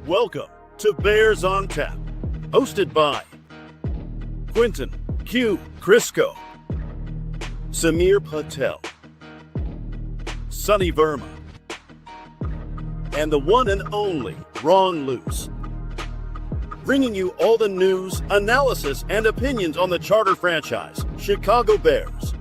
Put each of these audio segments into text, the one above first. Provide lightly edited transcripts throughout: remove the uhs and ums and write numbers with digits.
Welcome to Bears on Tap, hosted by Quentin Q. Crisco, Samir Patel, Sonny Verma, and the one and only Ron Luce. Bringing you all the news, analysis, and opinions on the charter franchise, Chicago Bears.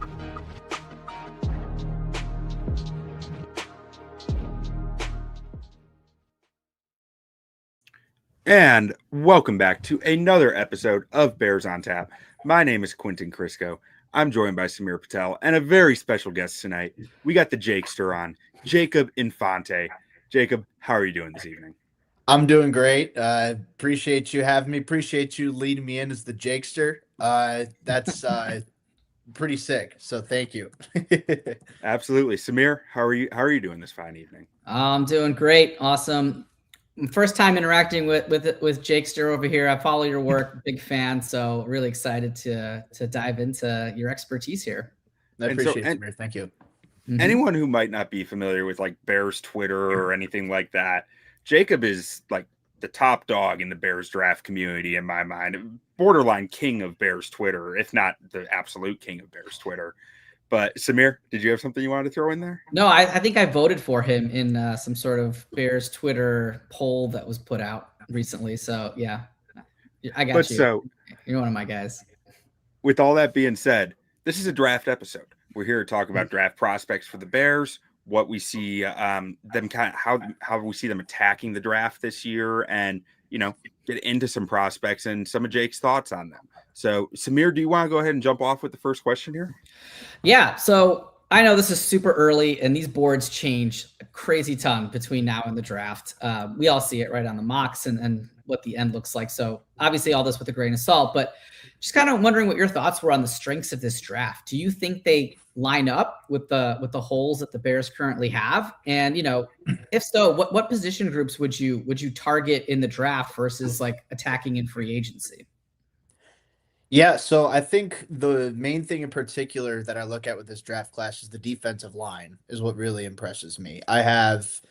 And welcome back to another episode of Bears on Tap. My name is Quentin Crisco. I'm joined by Samir Patel and a very special guest tonight. We got the Jakester on, Jacob Infante. Jacob, how are you doing this evening? I'm doing great. Appreciate you having me. Appreciate you leading me in as the Jakester. That's pretty sick. So thank you. Absolutely. Samir, how are you doing this fine evening? I'm doing great. Awesome. First time interacting with Jakester over here. I follow your work, big fan. So really excited to dive into your expertise here. I appreciate it, Samir. Thank you. Anyone who might not be familiar with like Bears Twitter or anything like that, Jacob is like the top dog in the Bears draft community in my mind, borderline king of Bears Twitter, if not the absolute king of Bears Twitter. But Samir, did you have something you wanted to throw in there? No, I think I voted for him in some sort of Bears Twitter poll that was put out recently. So yeah, I got you. So you're one of my guys. With all that being said, this is a draft episode. We're here to talk about draft prospects for the Bears, what we see them kind of how we see them attacking the draft this year, and get into some prospects and some of Jake's thoughts on them. So Samir, do you want to go ahead and jump off with the first question here? Yeah. So I know this is super early and these boards change a crazy ton between now and the draft. We all see it right on the mocks and what the end looks like. So obviously all this with a grain of salt, but just kind of wondering what your thoughts were on the strengths of this draft. Do you think they line up with the holes that the Bears currently have? And, if so, what position groups would you target in the draft versus like attacking in free agency? Yeah, so I think the main thing in particular that I look at with this draft class is the defensive line is what really impresses me. I'd have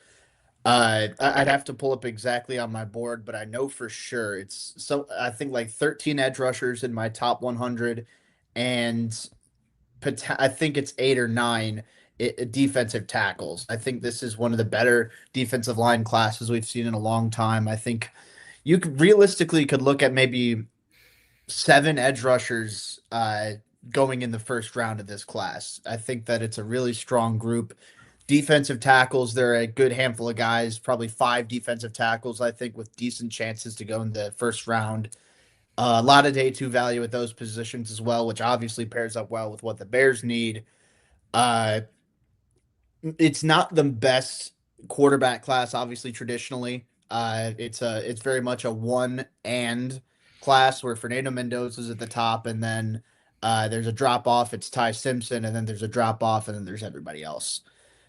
to pull up exactly on my board, but I know for sure I think like 13 edge rushers in my top 100, and I think it's 8 or 9 defensive tackles. I think this is one of the better defensive line classes we've seen in a long time. I think you could realistically look at maybe 7 edge rushers going in the first round of this class. I think that it's a really strong group. Defensive tackles, there are a good handful of guys, probably 5 defensive tackles, I think, with decent chances to go in the first round. A lot of day 2 value at those positions as well, which obviously pairs up well with what the Bears need. It's not the best quarterback class, obviously, traditionally. It's very much a one and class where Fernando Mendoza's at the top, and then there's a drop off. It's Ty Simpson, and then there's a drop off, and then there's everybody else.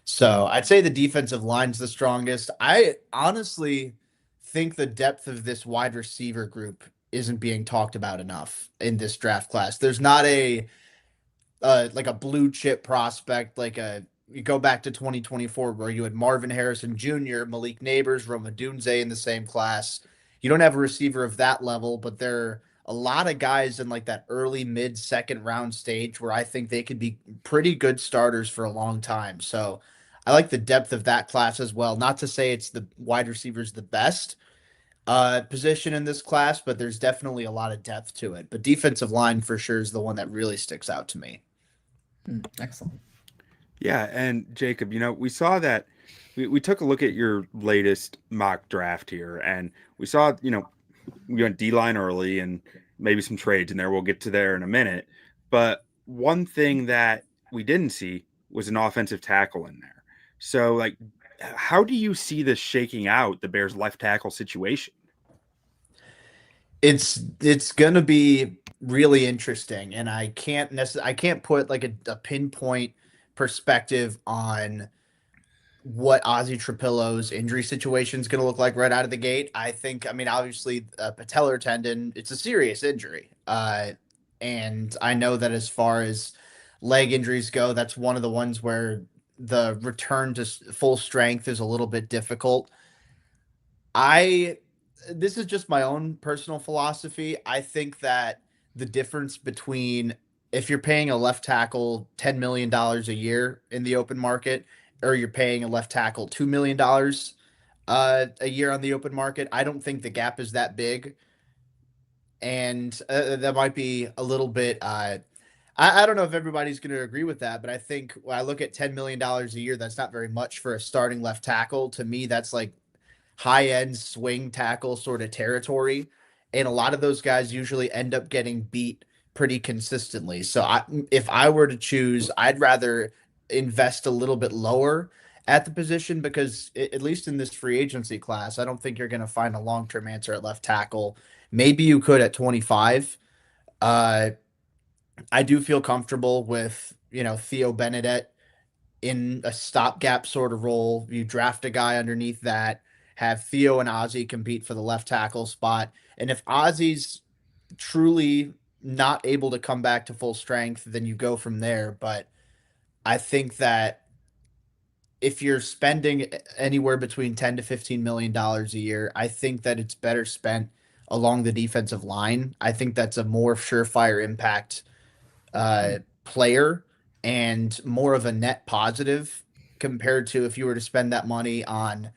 So I'd say the defensive line's the strongest. I honestly think the depth of this wide receiver group isn't being talked about enough in this draft class. There's not like a blue chip prospect, you go back to 2024 where you had Marvin Harrison Jr., Malik Neighbors, Roma Dunze in the same class. You don't have a receiver of that level, but there are a lot of guys in like that early mid second round stage where I think they could be pretty good starters for a long time. So I like the depth of that class as well. Not to say it's the wide receivers the best position in this class, but there's definitely a lot of depth to it. But defensive line for sure is the one that really sticks out to me. Excellent. Yeah, and Jacob, we saw that we took a look at your latest mock draft here, and we saw, we went D-line early and maybe some trades in there. We'll get to there in a minute. But one thing that we didn't see was an offensive tackle in there. So, how do you see this shaking out, the Bears' left tackle situation? It's going to be really interesting, and I can't put like a pinpoint perspective on what Ozzie Trapillo's injury situation is going to look like right out of the gate. Obviously, patellar tendon, it's a serious injury. And I know that as far as leg injuries go, that's one of the ones where the return to full strength is a little bit difficult. I this is just my own personal philosophy. I think that the difference between if you're paying a left tackle $10 million a year in the open market, or you're paying a left tackle $2 million a year on the open market, I don't think the gap is that big. And that might be a little bit. I don't know if everybody's going to agree with that, but I think when I look at $10 million a year, that's not very much for a starting left tackle. To me, that's like high end swing tackle sort of territory. And a lot of those guys usually end up getting beat pretty consistently. So if I were to choose, I'd rather invest a little bit lower at the position because at least in this free agency class, I don't think you're going to find a long-term answer at left tackle. Maybe you could at 25. Uh, I do feel comfortable with, Theo Benedette in a stopgap sort of role. You draft a guy underneath that, have Theo and Ozzy compete for the left tackle spot. And if Ozzy's truly not able to come back to full strength, then you go from there. But I think that if you're spending anywhere between 10 to $15 million a year, I think that it's better spent along the defensive line. I think that's a more surefire impact player and more of a net positive compared to if you were to spend that money on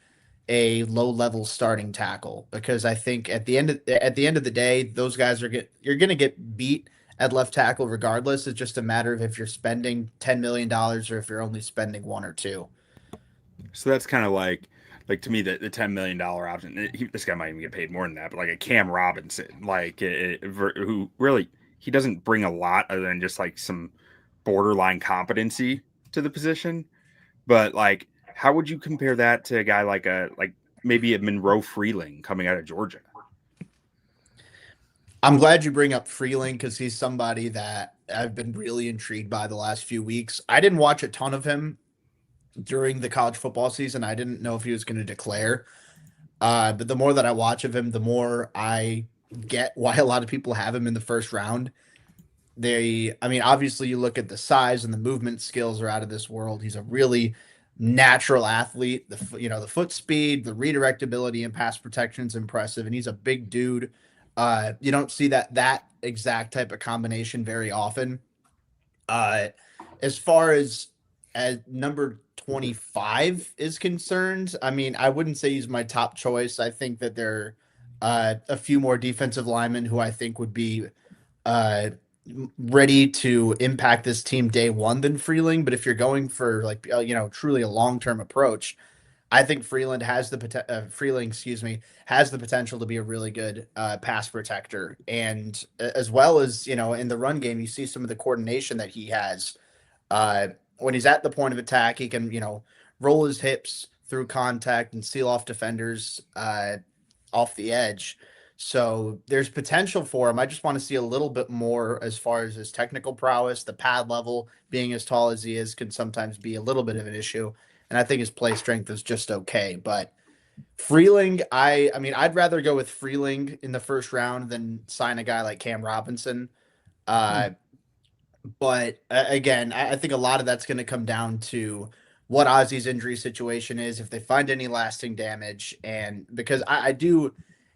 a low-level starting tackle. Because I think at the end of the day, those guys you're going to get beat at left tackle regardless. It's just a matter of if you're spending $10 million or if you're only spending one or two. So that's kind of like to me the $10 million option. This guy might even get paid more than that, but like a Cam Robinson, who really he doesn't bring a lot other than just like some borderline competency to the position. But like, how would you compare that to a guy like maybe a Monroe Freeling coming out of Georgia? I'm glad you bring up Freeling because he's somebody that I've been really intrigued by the last few weeks. I didn't watch a ton of him during the college football season. I didn't know if he was going to declare. But the more that I watch of him, the more I get why a lot of people have him in the first round. Obviously you look at the size and the movement skills are out of this world. He's a really natural athlete. The foot speed, the redirect ability and pass protection is impressive. And he's a big dude. You don't see that exact type of combination very often. As far as number 25 is concerned, I wouldn't say he's my top choice. I think that there are a few more defensive linemen who I think would be ready to impact this team day one than Freeling. But if you're going for truly a long-term approach, I think Freeling has the potential to be a really good pass protector. And as well as, in the run game, you see some of the coordination that he has. When he's at the point of attack, he can, roll his hips through contact and seal off defenders off the edge. So there's potential for him. I just want to see a little bit more as far as his technical prowess. The pad level, being as tall as he is, can sometimes be a little bit of an issue. And I think his play strength is just okay. But Freeling, I'd rather go with Freeling in the first round than sign a guy like Cam Robinson. But again, I think a lot of that's going to come down to what Ozzy's injury situation is, if they find any lasting damage. And because I do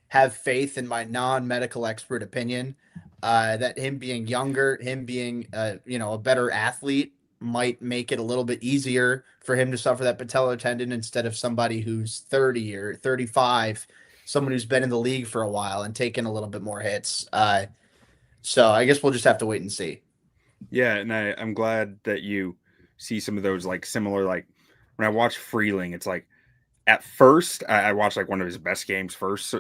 have faith in my non-medical expert opinion that him being younger, him being a better athlete might make it a little bit easier for him to suffer that patellar tendon instead of somebody who's 30 or 35, someone who's been in the league for a while and taken a little bit more hits. So I guess we'll just have to wait and see. Yeah, and I'm glad that you see some of those similar, when I watch Freeling, it's like at first I watched one of his best games first,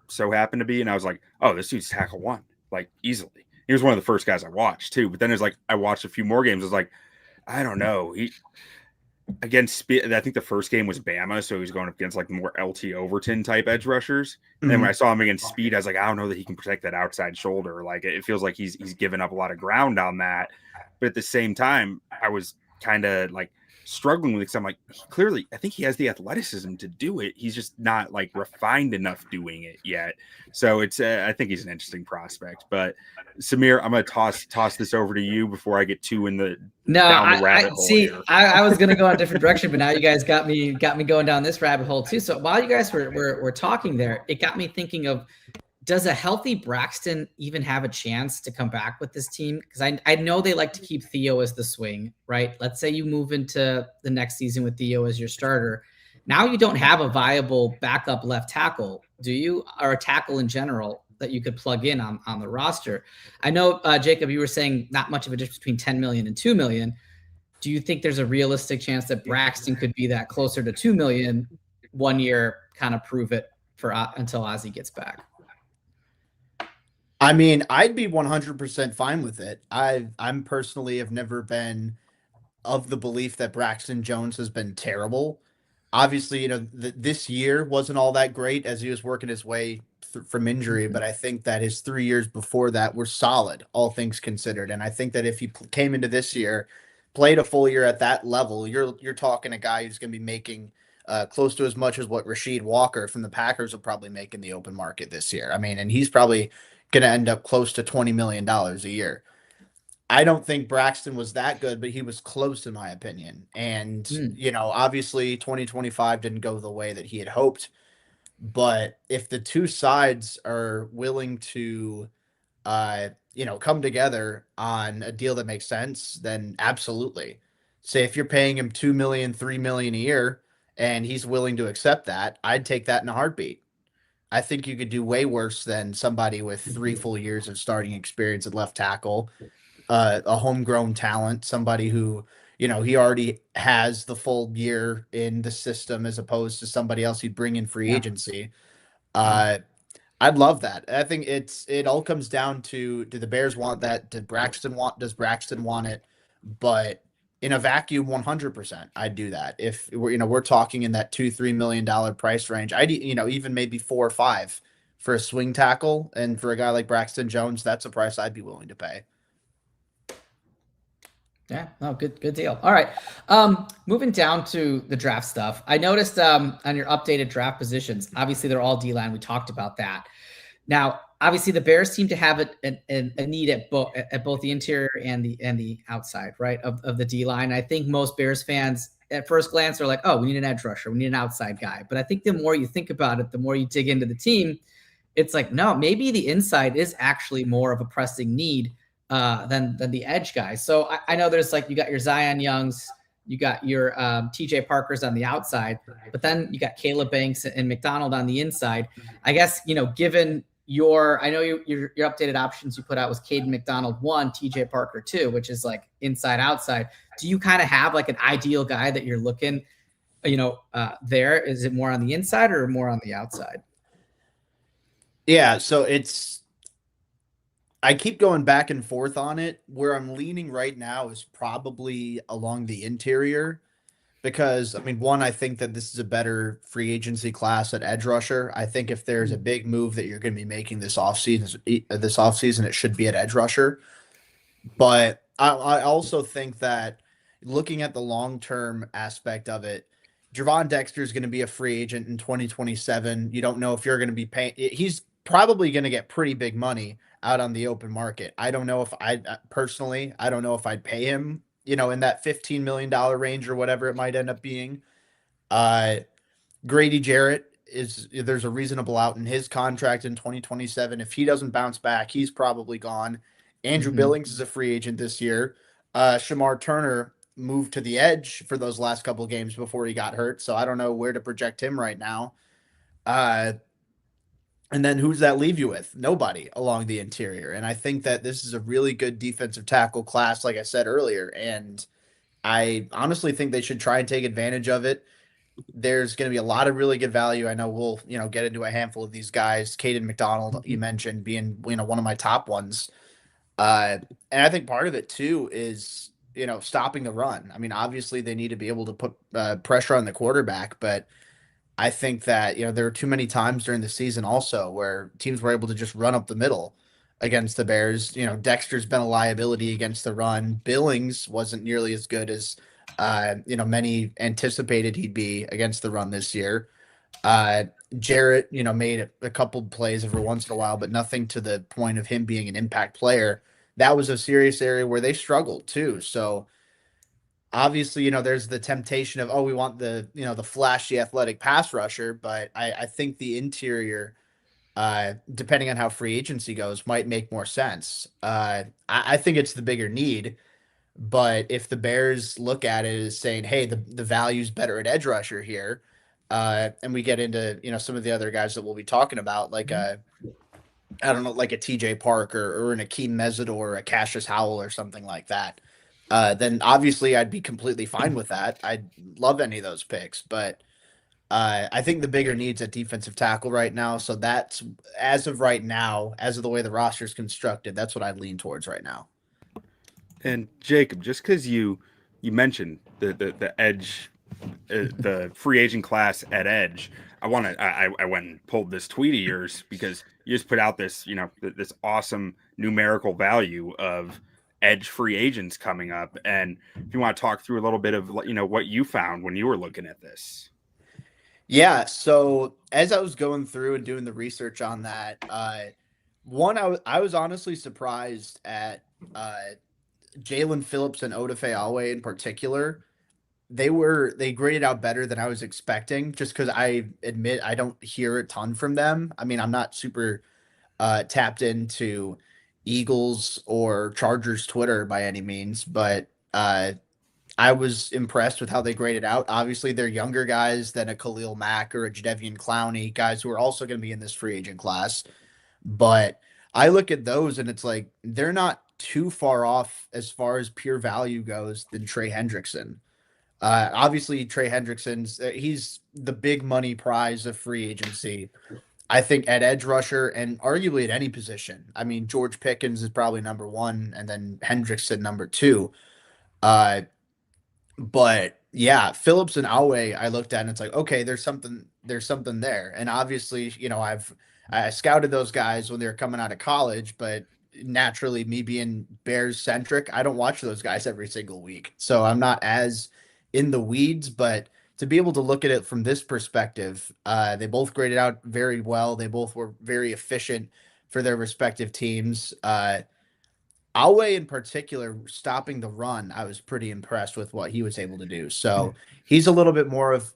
so happened to be, and I was like, oh, this dude's tackle one, easily. He was one of the first guys I watched too. But then there's I watched a few more games. I was like, I don't know. He against I think the first game was Bama, so he was going up against more LT Overton type edge rushers. And then when I saw him against speed, I was like, I don't know that he can protect that outside shoulder. It feels like he's given up a lot of ground on that. But at the same time, I was kind of struggling with, because I'm like, clearly, I think he has the athleticism to do it. He's just not like refined enough doing it yet. So it's, I think he's an interesting prospect. But Samir, I'm going to toss this over to you before I get too down the rabbit hole. See, I was going to go in a different direction, but now you guys got me going down this rabbit hole too. So while you guys were talking there, it got me thinking of, does a healthy Braxton even have a chance to come back with this team? Because I know they like to keep Theo as the swing, right? Let's say you move into the next season with Theo as your starter. Now you don't have a viable backup left tackle, do you? Or a tackle in general that you could plug in on the roster. I know, Jacob, you were saying not much of a difference between 10 million and 2 million. Do you think there's a realistic chance that Braxton could be that closer to 2 million 1 year, kind of prove it for until Ozzie gets back? I mean, I'd be 100% fine with it. I'm personally have never been of the belief that Braxton Jones has been terrible. Obviously, this year wasn't all that great as he was working his way from injury, but I think that his 3 years before that were solid, all things considered. And I think that if he came into this year, played a full year at that level, you're talking a guy who's going to be making close to as much as what Rasheed Walker from the Packers will probably make in the open market this year. I mean, and he's probably going to end up close to $20 million a year. I don't think Braxton was that good, but he was close in my opinion. And, obviously 2025 didn't go the way that he had hoped. But if the two sides are willing to, come together on a deal that makes sense, then absolutely. Say if you're paying him $2 million, $3 million a year, and he's willing to accept that, I'd take that in a heartbeat. I think you could do way worse than somebody with 3 full years of starting experience at left tackle, a homegrown talent, somebody who, he already has the full year in the system as opposed to somebody else you'd bring in free agency. I'd love that. I think it all comes down to, do the Bears want that? Does Braxton want it? But in a vacuum, 100%, I'd do that. If we're talking in that $2-3 million price range, I'd even maybe 4 or 5 for a swing tackle, and for a guy like Braxton Jones, that's a price I'd be willing to pay. Yeah, no, good deal. All right, moving down to the draft stuff. I noticed on your updated draft positions, obviously they're all D-line. We talked about that. Now, obviously, the Bears seem to have a need at both the interior and the outside, right, of the D-line. I think most Bears fans at first glance are like, oh, we need an edge rusher, we need an outside guy. But I think the more you think about it, the more you dig into the team, it's like, no, maybe the inside is actually more of a pressing need than the edge guys. So I know there's you got your Zion Youngs, you got your TJ Parkers on the outside, but then you got Caleb Banks and McDonald on the inside. I guess, given I know your updated options you put out was Kaden McDonald 1, TJ Parker 2, which is inside outside. Do you kind of have an ideal guy that you're looking, there? Is it more on the inside or more on the outside? Yeah, so I keep going back and forth on it. Where I'm leaning right now is probably along the interior. Because, one, I think that this is a better free agency class at edge rusher. I think if there's a big move that you're going to be making this offseason, it should be at edge rusher. But I also think that looking at the long-term aspect of it, Javon Dexter is going to be a free agent in 2027. You don't know if you're going to be paying. He's probably going to get pretty big money out on the open market. I don't know if I don't know if I'd pay him in that $15 million range or whatever it might end up being. Grady Jarrett there's a reasonable out in his contract in 2027. If he doesn't bounce back, he's probably gone. Andrew Billings is a free agent this year. Shamar Turner moved to the edge for those last couple of games before he got hurt. So I don't know where to project him right now. And then who's that leave you with? Nobody along the interior. And I think that this is a really good defensive tackle class, like I said earlier. And I honestly think they should try and take advantage of it. There's going to be a lot of really good value. I know we'll, get into a handful of these guys. Kaden McDonald, you mentioned being, one of my top ones. And I think part of it too is, stopping the run. Obviously they need to be able to put pressure on the quarterback, but I think that, there were too many times during the season also where teams were able to just run up the middle against the Bears. Dexter's been a liability against the run. Billings wasn't nearly as good as Many anticipated he'd be against the run this year. Jarrett, made a couple plays every once in a while, but nothing to the point of him being an impact player. That was a serious area where they struggled too. So obviously, there's the temptation of, oh, we want the flashy athletic pass rusher, but I think the interior, depending on how free agency goes, might make more sense. I think it's the bigger need. But if the Bears look at it as saying, hey, the value's better at edge rusher here, and we get into, some of the other guys that we'll be talking about, like I don't know, like a TJ Parker or an Akeem Mesidor or a Cassius Howell or something like that, then obviously I'd be completely fine with that. I'd love any of those picks, but I think the bigger needs at defensive tackle right now. So that's, as of right now, as of the way the roster is constructed, that's what I'd lean towards right now. And Jacob, just because you mentioned the edge, the free agent class at edge, I went and pulled this tweet of yours because you just put out this this awesome numerical value of edge free agents coming up, and if you want to talk through a little bit of what you found when you were looking at this. Yeah, so as I was going through and doing the research on that, I was honestly surprised at Jalen Phillips and Odafe Alway in particular. They graded out better than I was expecting, just because I admit I don't hear a ton from them. I mean, I'm not super tapped into Eagles or Chargers Twitter by any means, but I was impressed with how they graded out. Obviously, they're younger guys than a Khalil Mack or a Jadeveon Clowney, guys who are also going to be in this free agent class. But I look at those and it's like they're not too far off as far as pure value goes than Trey Hendrickson. Obviously, Trey Hendrickson's he's the big money prize of free agency. I think at edge rusher and arguably at any position. I mean, George Pickens is probably number one, and then Hendrickson number two. Uh, but yeah, Phillips and Awe, I looked at and it's like, okay, there's something there. And obviously, I scouted those guys when they were coming out of college, but naturally me being Bears centric, I don't watch those guys every single week. So I'm not as in the weeds, but to be able to look at it from this perspective, they both graded out very well. They both were very efficient for their respective teams. Alway in particular, stopping the run, I was pretty impressed with what he was able to do. So he's a little bit more of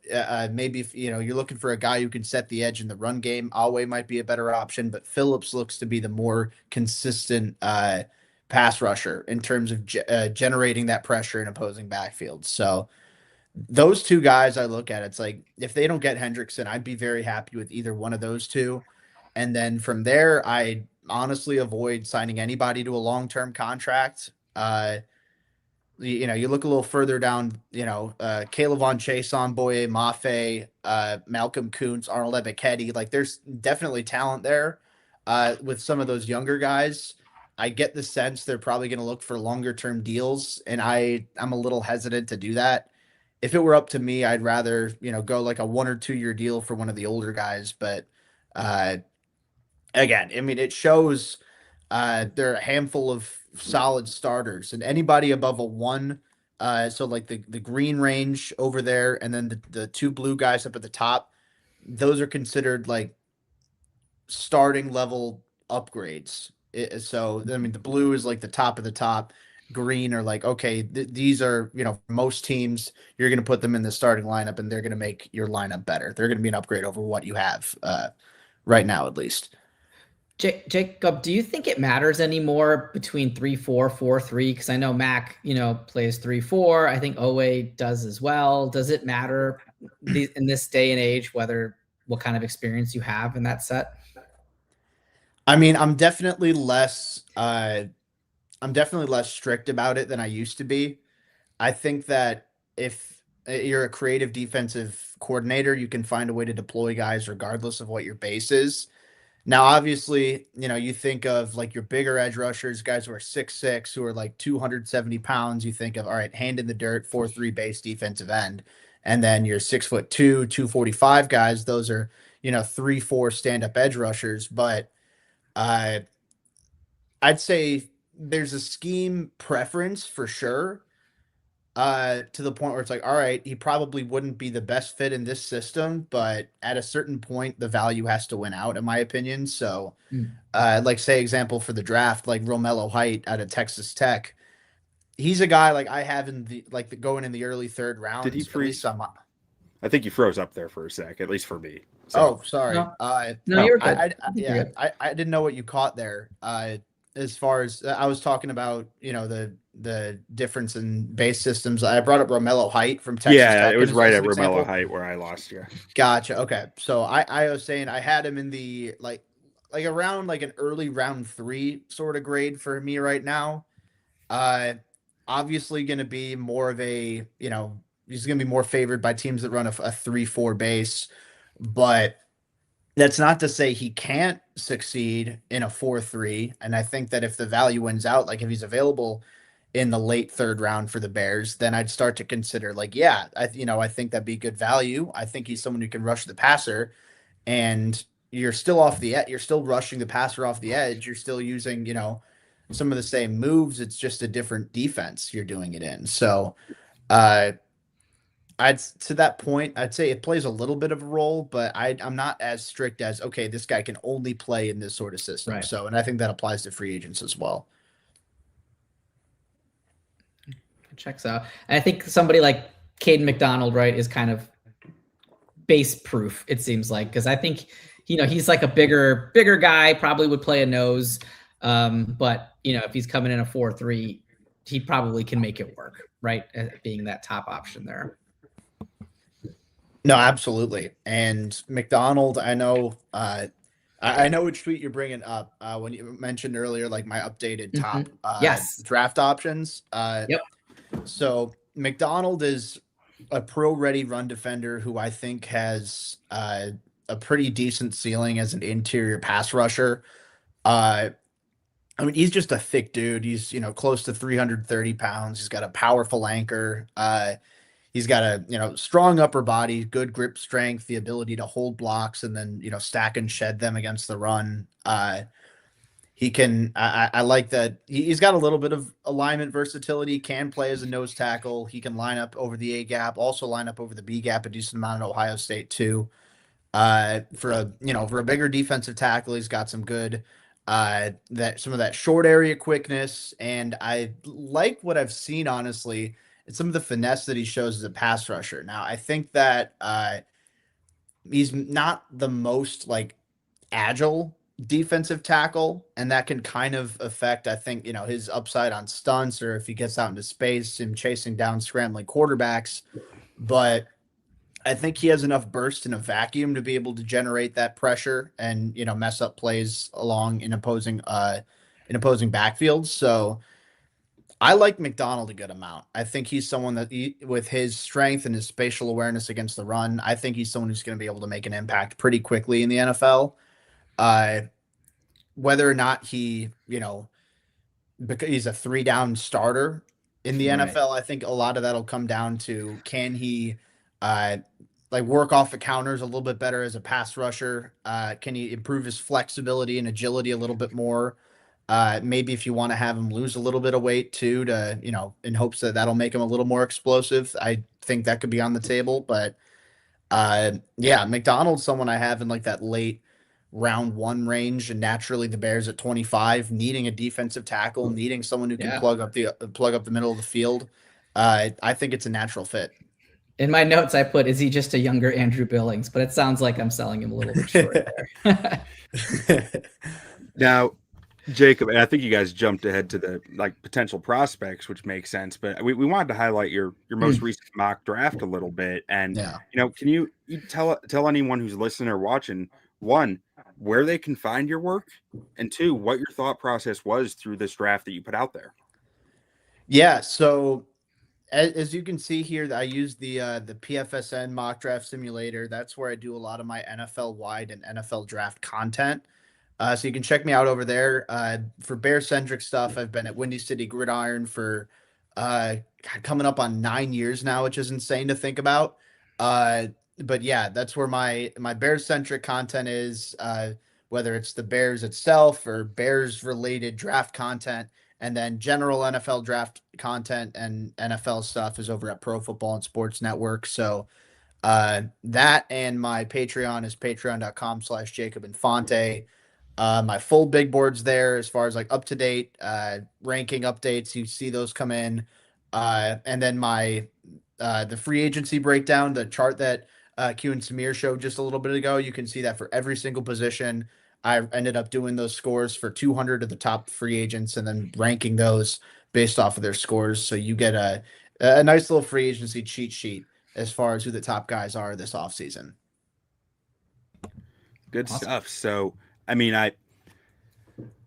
maybe if you're looking for a guy who can set the edge in the run game, Alway might be a better option. But Phillips looks to be the more consistent pass rusher in terms of generating that pressure in opposing backfields. So those two guys I look at, it's like if they don't get Hendrickson, I'd be very happy with either one of those two. And then from there, I honestly avoid signing anybody to a long-term contract. You look a little further down, Caleb Von Chason, Boye Mafe, Malcolm Kuntz, Arnold Ebiketie. Like there's definitely talent there with some of those younger guys. I get the sense they're probably going to look for longer-term deals, and I'm a little hesitant to do that. If it were up to me, I'd rather, go like a 1 or 2 year deal for one of the older guys. But again, I mean, it shows there are a handful of solid starters, and anybody above a 1, so like the green range over there, and then the 2 blue guys up at the top, those are considered like starting level upgrades. So I mean, the blue is like the top of the top. Green are like, okay, these are, most teams, you're going to put them in the starting lineup and they're going to make your lineup better. They're going to be an upgrade over what you have right now, at least. Jacob, do you think it matters anymore between 3-4, 4-3? Because I know Mac, plays 3-4. I think Owe does as well. Does it matter in this day and age what kind of experience you have in that set? I mean, I'm definitely less strict about it than I used to be. I think that if you're a creative defensive coordinator, you can find a way to deploy guys regardless of what your base is. Now, obviously, you think of like your bigger edge rushers, guys who are 6'6", who are like 270 pounds. You think of, all right, hand in the dirt, 4-3 base defensive end. And then your 6'2", 245 guys, those are, 3-4 stand-up edge rushers. But I'd say there's a scheme preference for sure. to the point where it's like, all right, he probably wouldn't be the best fit in this system, but at a certain point, the value has to win out, in my opinion. So, Mm. like say example for the draft, like Romello Height out of Texas Tech, he's a guy like I have in the going in the early third Did he rounds. At least freeze? I'm. I think you froze up there for a sec, at least for me. So Oh, sorry. No, no, Oh, you're good. I think you're yeah, good. I didn't know what you caught there. As far as I was talking about, the difference in base systems. I brought up Romello Height from Texas yeah, Tech it was right as at an Romello example. height where I lost you. Gotcha. Okay. So I was saying I had him in the like around like an early round 3 sort of grade for me right now. Uh Obviously going to be more of a, he's going to be more favored by teams that run a 3-4 base, but that's not to say he can't succeed in a 4-3. And I think that if the value wins out, like if he's available in the late third round for the Bears, then I'd start to consider like, yeah, I think that'd be good value. I think he's someone who can rush the passer, and you're still you're still rushing the passer off the edge. You're still using, some of the same moves. It's just a different defense you're doing it in. So, uh, to that point, I'd say it plays a little bit of a role, but I'm not as strict as, okay, this guy can only play in this sort of system. Right. So, and I think that applies to free agents as well. Checks out. And I think somebody like Kaden McDonald, right, is kind of base proof, it seems like, because I think, he's like a bigger guy, probably would play a nose. But, if he's coming in a 4-3, he probably can make it work, right? Being that top option there. No, absolutely. And McDonald, I know, I know which tweet you're bringing up when you mentioned earlier, like my updated top Yes. draft options. Yep. So McDonald is a pro-ready run defender who I think has a pretty decent ceiling as an interior pass rusher. I mean, he's just a thick dude. He's, close to 330 pounds. He's got a powerful anchor. He's got a, strong upper body, good grip strength, the ability to hold blocks and then, stack and shed them against the run. He can, I like that. He's got a little bit of alignment versatility, can play as a nose tackle. He can line up over the A gap, also line up over the B gap a decent amount at Ohio State too. For a bigger defensive tackle, he's got some good, some of that short area quickness. And I like what I've seen, honestly, and some of the finesse that he shows as a pass rusher. Now, I think that he's not the most like agile defensive tackle, and that can kind of affect, I think, his upside on stunts or if he gets out into space and chasing down scrambling quarterbacks. But I think he has enough burst in a vacuum to be able to generate that pressure and, mess up plays along in opposing backfields. So I like McDonald a good amount. I think he's someone that with his strength and his spatial awareness against the run, I think he's someone who's going to be able to make an impact pretty quickly in the NFL. Whether or not he, because he's a 3-down starter in the Right. NFL, I think a lot of that'll come down to, can he like work off the counters a little bit better as a pass rusher? Can he improve his flexibility and agility a little bit more? Maybe if you want to have him lose a little bit of weight too, to, in hopes that that'll make him a little more explosive. I think that could be on the table, but yeah, McDonald's someone I have in like that late round 1 range, and naturally the Bears at 25, needing a defensive tackle, needing someone who can Yeah. plug up the middle of the field. I think it's a natural fit. In my notes, I put, is he just a younger Andrew Billings? But it sounds like I'm selling him a little bit short there. Now, Jacob, and I think you guys jumped ahead to the potential prospects, which makes sense. But we wanted to highlight your most recent mock draft a little bit, and Yeah. Can you tell anyone who's listening or watching, one, where they can find your work, and two, what your thought process was through this draft that you put out there? Yeah, so as you can see here, I use the PFSN mock draft simulator. That's where I do a lot of my NFL wide and NFL draft content. So you can check me out over there. For Bear centric stuff, I've been at Windy City Gridiron for coming up on 9 years now, which is insane to think about. But yeah, that's where my Bears centric content is, whether it's the Bears itself or Bears related draft content. And then general NFL draft content and NFL stuff is over at Pro Football and Sports Network. So that and my Patreon is patreon.com/Jacob Infante. My full big board's there as far as like up to date ranking updates. You see those come in. And then my the free agency breakdown, the chart that Q and Samir showed just a little bit ago. You can see that for every single position. I ended up doing those scores for 200 of the top free agents and then ranking those based off of their scores. So you get a nice little free agency cheat sheet as far as who the top guys are this offseason. Good Awesome. stuff. So, I mean,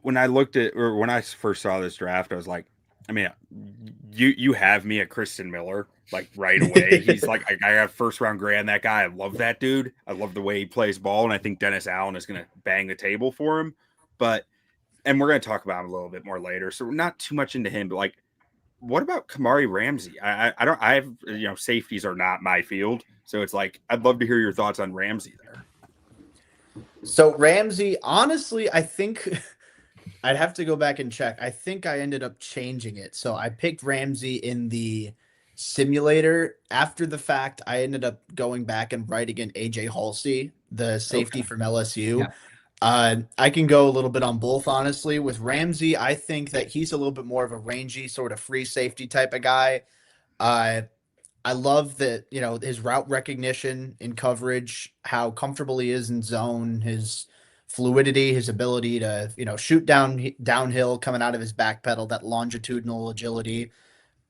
when I first saw this draft, I was like, I mean, you have me at Kristen Miller like right away. He's like, I got first round grade on that guy. I love that dude. I love the way he plays ball, and I think Dennis Allen is going to bang the table for him. And we're going to talk about him a little bit more later, so we're not too much into him. But like, what about Kamari Ramsey? Safeties are not my field, so it's like I'd love to hear your thoughts on Ramsey there. So Ramsey, honestly, I think I'd have to go back and check. I think I ended up changing it. So I picked Ramsey in the simulator. After the fact, I ended up going back and writing in AJ Halsey, the safety from LSU. Yeah. I can go a little bit on both, honestly. With Ramsey, I think that he's a little bit more of a rangy, sort of free safety type of guy. I love that, his route recognition in coverage, how comfortable he is in zone, his fluidity, his ability to, shoot downhill coming out of his back pedal, that longitudinal agility,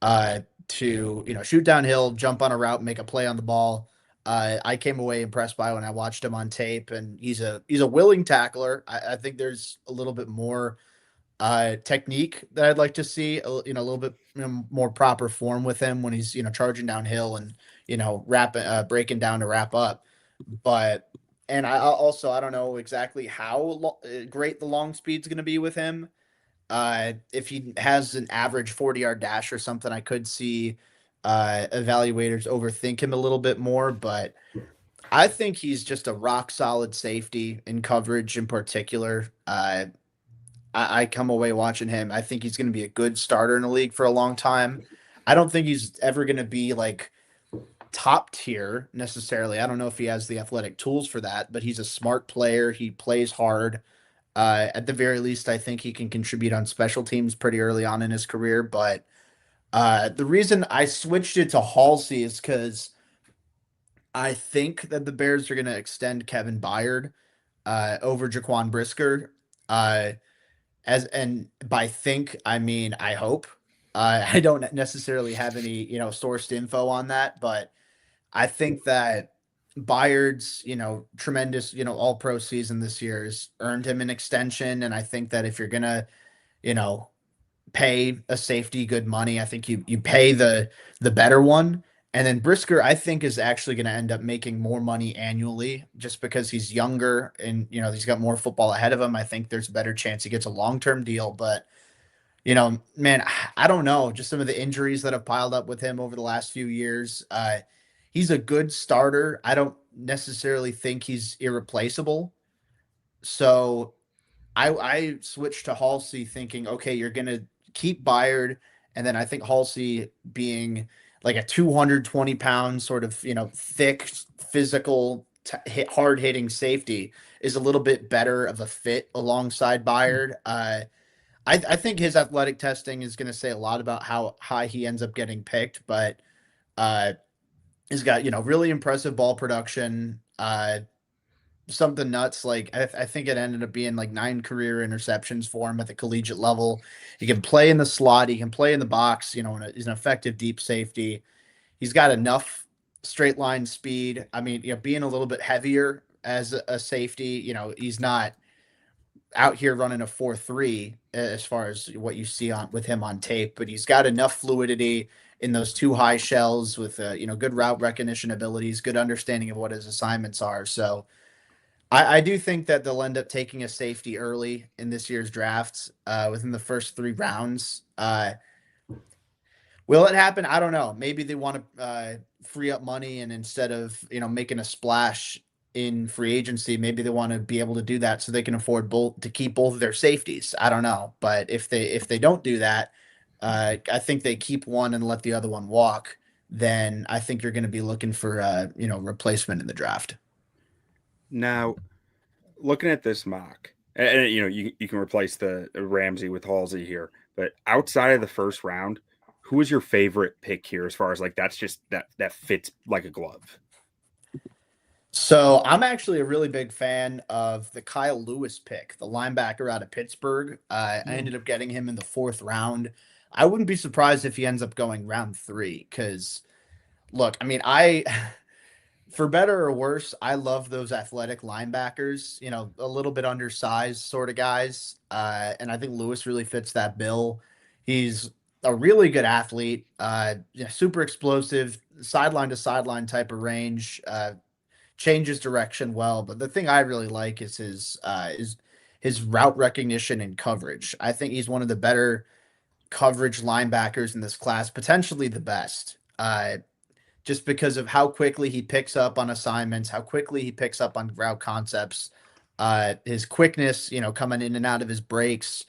to, shoot downhill, jump on a route, make a play on the ball. I came away impressed by when I watched him on tape, and he's a willing tackler. I think there's a little bit more technique that I'd like to see, a little bit more proper form with him when he's, charging downhill and, breaking down to wrap up. And I don't know exactly how great the long speed's going to be with him. If he has an average 40-yard dash or something, I could see evaluators overthink him a little bit more, but I think he's just a rock solid safety in coverage in particular. I come away watching him. I think he's going to be a good starter in the league for a long time. I don't think he's ever going to be like top tier necessarily. I don't know if he has the athletic tools for that, but he's a smart player. He plays hard. At the very least, I think he can contribute on special teams pretty early on in his career. But the reason I switched it to Halsey is because I think that the Bears are going to extend Kevin Byard over Jaquan Brisker. And by think, I mean, I hope. I don't necessarily have any, sourced info on that, but I think that Byard's, tremendous, all pro season this year has earned him an extension. And I think that if you're going to, pay a safety good money, I think you pay the better one. And then Brisker, I think, is actually going to end up making more money annually just because he's younger and, he's got more football ahead of him. I think there's a better chance he gets a long-term deal. But, man, I don't know. Just some of the injuries that have piled up with him over the last few years. He's a good starter. I don't necessarily think he's irreplaceable. So I switched to Halsey thinking, okay, you're going to keep Byard. And then I think Halsey being like a 220-pound sort of, thick, physical, hard-hitting safety is a little bit better of a fit alongside Byard. I think his athletic testing is going to say a lot about how high he ends up getting picked, but he's got, really impressive ball production, something nuts. Like I think it ended up being like 9 career interceptions for him at the collegiate level. He can play in the slot. He can play in the box. He's an effective deep safety. He's got enough straight line speed. I mean, being a little bit heavier as a safety, he's not out here running a 4.3 as far as what you see with him on tape, but he's got enough fluidity in those 2 high shells with, good route recognition abilities, good understanding of what his assignments are. So I do think that they'll end up taking a safety early in this year's drafts within the first 3 rounds. Will it happen? I don't know. Maybe they want to free up money and instead of, making a splash in free agency. Maybe they want to be able to do that so they can afford to keep both of their safeties. I don't know, but if they don't do that, I think they keep one and let the other one walk. Then I think you're going to be looking for replacement in the draft. Now, looking at this mock, and you can replace the Ramsey with Halsey here, but outside of the first round, who is your favorite pick here as far as like that's just that fits like a glove? So I'm actually a really big fan of the Kyle Lewis pick, the linebacker out of Pittsburgh. I ended up getting him in the 4th round. I wouldn't be surprised if he ends up going round 3 because, look, I mean, for better or worse, I love those athletic linebackers, a little bit undersized sort of guys. And I think Lewis really fits that bill. He's a really good athlete, super explosive, sideline to sideline type of range, changes direction well. But the thing I really like is his route recognition and coverage. I think he's one of the better coverage linebackers in this class, potentially the best. Just because of how quickly he picks up on assignments, how quickly he picks up on route concepts, his quickness, coming in and out of his breaks.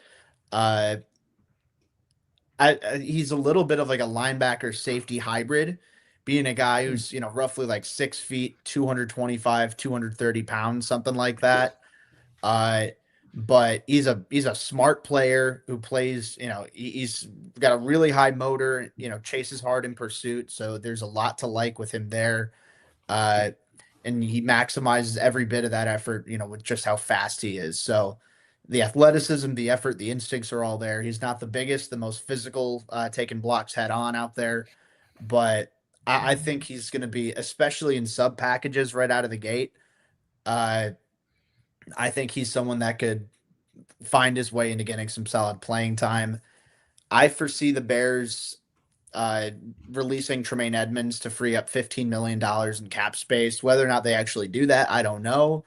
He's a little bit of like a linebacker safety hybrid, being a guy who's, roughly like 6 feet, 225, 230 pounds, something like that. But he's a smart player who plays, he's got a really high motor, chases hard in pursuit. So there's a lot to like with him there. And he maximizes every bit of that effort, with just how fast he is. So the athleticism, the effort, the instincts are all there. He's not the biggest, the most physical, taking blocks head on out there, but I think he's going to be, especially in sub packages right out of the gate. I think he's someone that could find his way into getting some solid playing time. I foresee the Bears releasing Tremaine Edmonds to free up $15 million in cap space. Whether or not they actually do that, I don't know.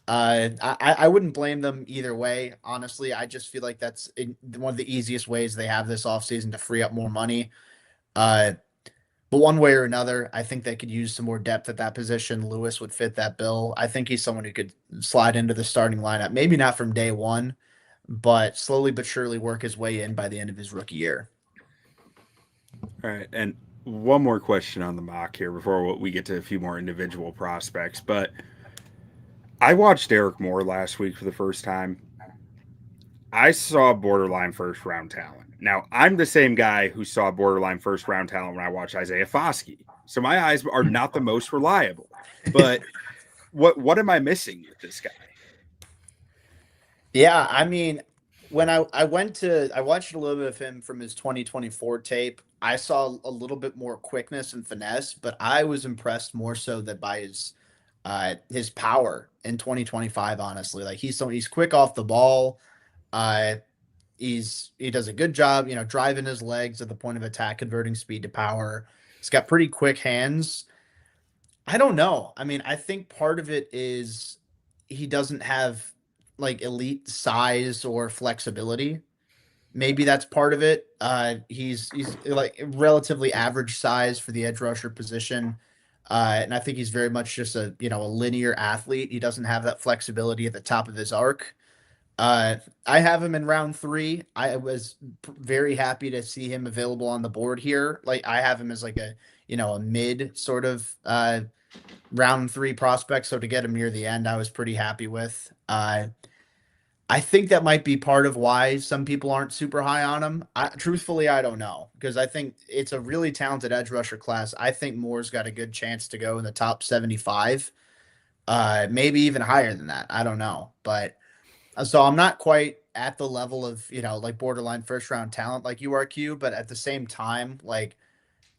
I wouldn't blame them either way. Honestly, I just feel like that's one of the easiest ways they have this offseason to free up more money. But one way or another, I think they could use some more depth at that position. Lewis would fit that bill. I think he's someone who could slide into the starting lineup, maybe not from day one, but slowly but surely work his way in by the end of his rookie year. All right, and one more question on the mock here before we get to a few more individual prospects. But I watched Derek Moore last week for the first time. I saw borderline first round talent. Now, I'm the same guy who saw borderline first round talent when I watched Isaiah Foskey. So my eyes are not the most reliable. But what am I missing with this guy? Yeah, I mean, when I watched a little bit of him from his 2024 tape, I saw a little bit more quickness and finesse, but I was impressed more so that by his power in 2025, honestly. Like he's quick off the ball. He does a good job, driving his legs at the point of attack, converting speed to power. He's got pretty quick hands. I don't know. I mean, I think part of it is he doesn't have like elite size or flexibility. Maybe that's part of it. He's like relatively average size for the edge rusher position. And I think he's very much just a linear athlete. He doesn't have that flexibility at the top of his arc. I have him in round 3. I was very happy to see him available on the board here. Like I have him as like a mid sort of round 3 prospect. So to get him near the end, I was pretty happy with. I think that might be part of why some people aren't super high on him. Truthfully, I don't know, because I think it's a really talented edge rusher class. I think Moore's got a good chance to go in the top 75, maybe even higher than that. I don't know, but so I'm not quite at the level of like borderline first round talent like you are, Q. But at the same time, like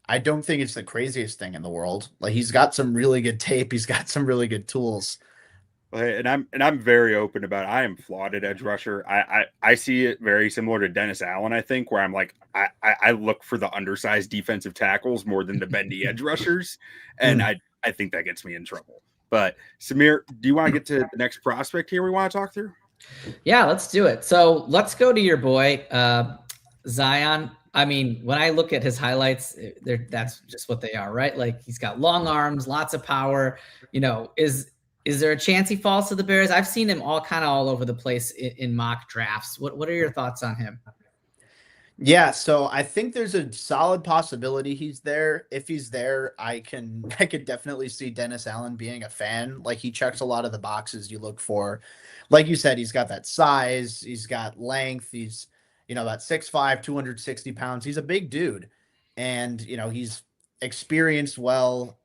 I don't think it's the craziest thing in the world. Like he's got some really good tape. He's got some really good tools. And I'm very open about it. I am flawed at edge rusher. I see it very similar to Dennis Allen, I think, where I'm like, I look for the undersized defensive tackles more than the bendy edge rushers. And I think that gets me in trouble. But Samir, do you want to get to the next prospect here we want to talk through? Yeah, let's do it. So let's go to your boy, Zion. I mean, when I look at his highlights, that's just what they are, right? Like he's got long arms, lots of power, is Is there a chance he falls to the Bears? I've seen him all over the place in mock drafts. What are your thoughts on him? Yeah, so I think there's a solid possibility he's there. If he's there, I could definitely see Dennis Allen being a fan. Like, he checks a lot of the boxes you look for. Like you said, he's got that size, he's got length, he's about 6'5", 260 pounds. He's a big dude. And he's experienced well.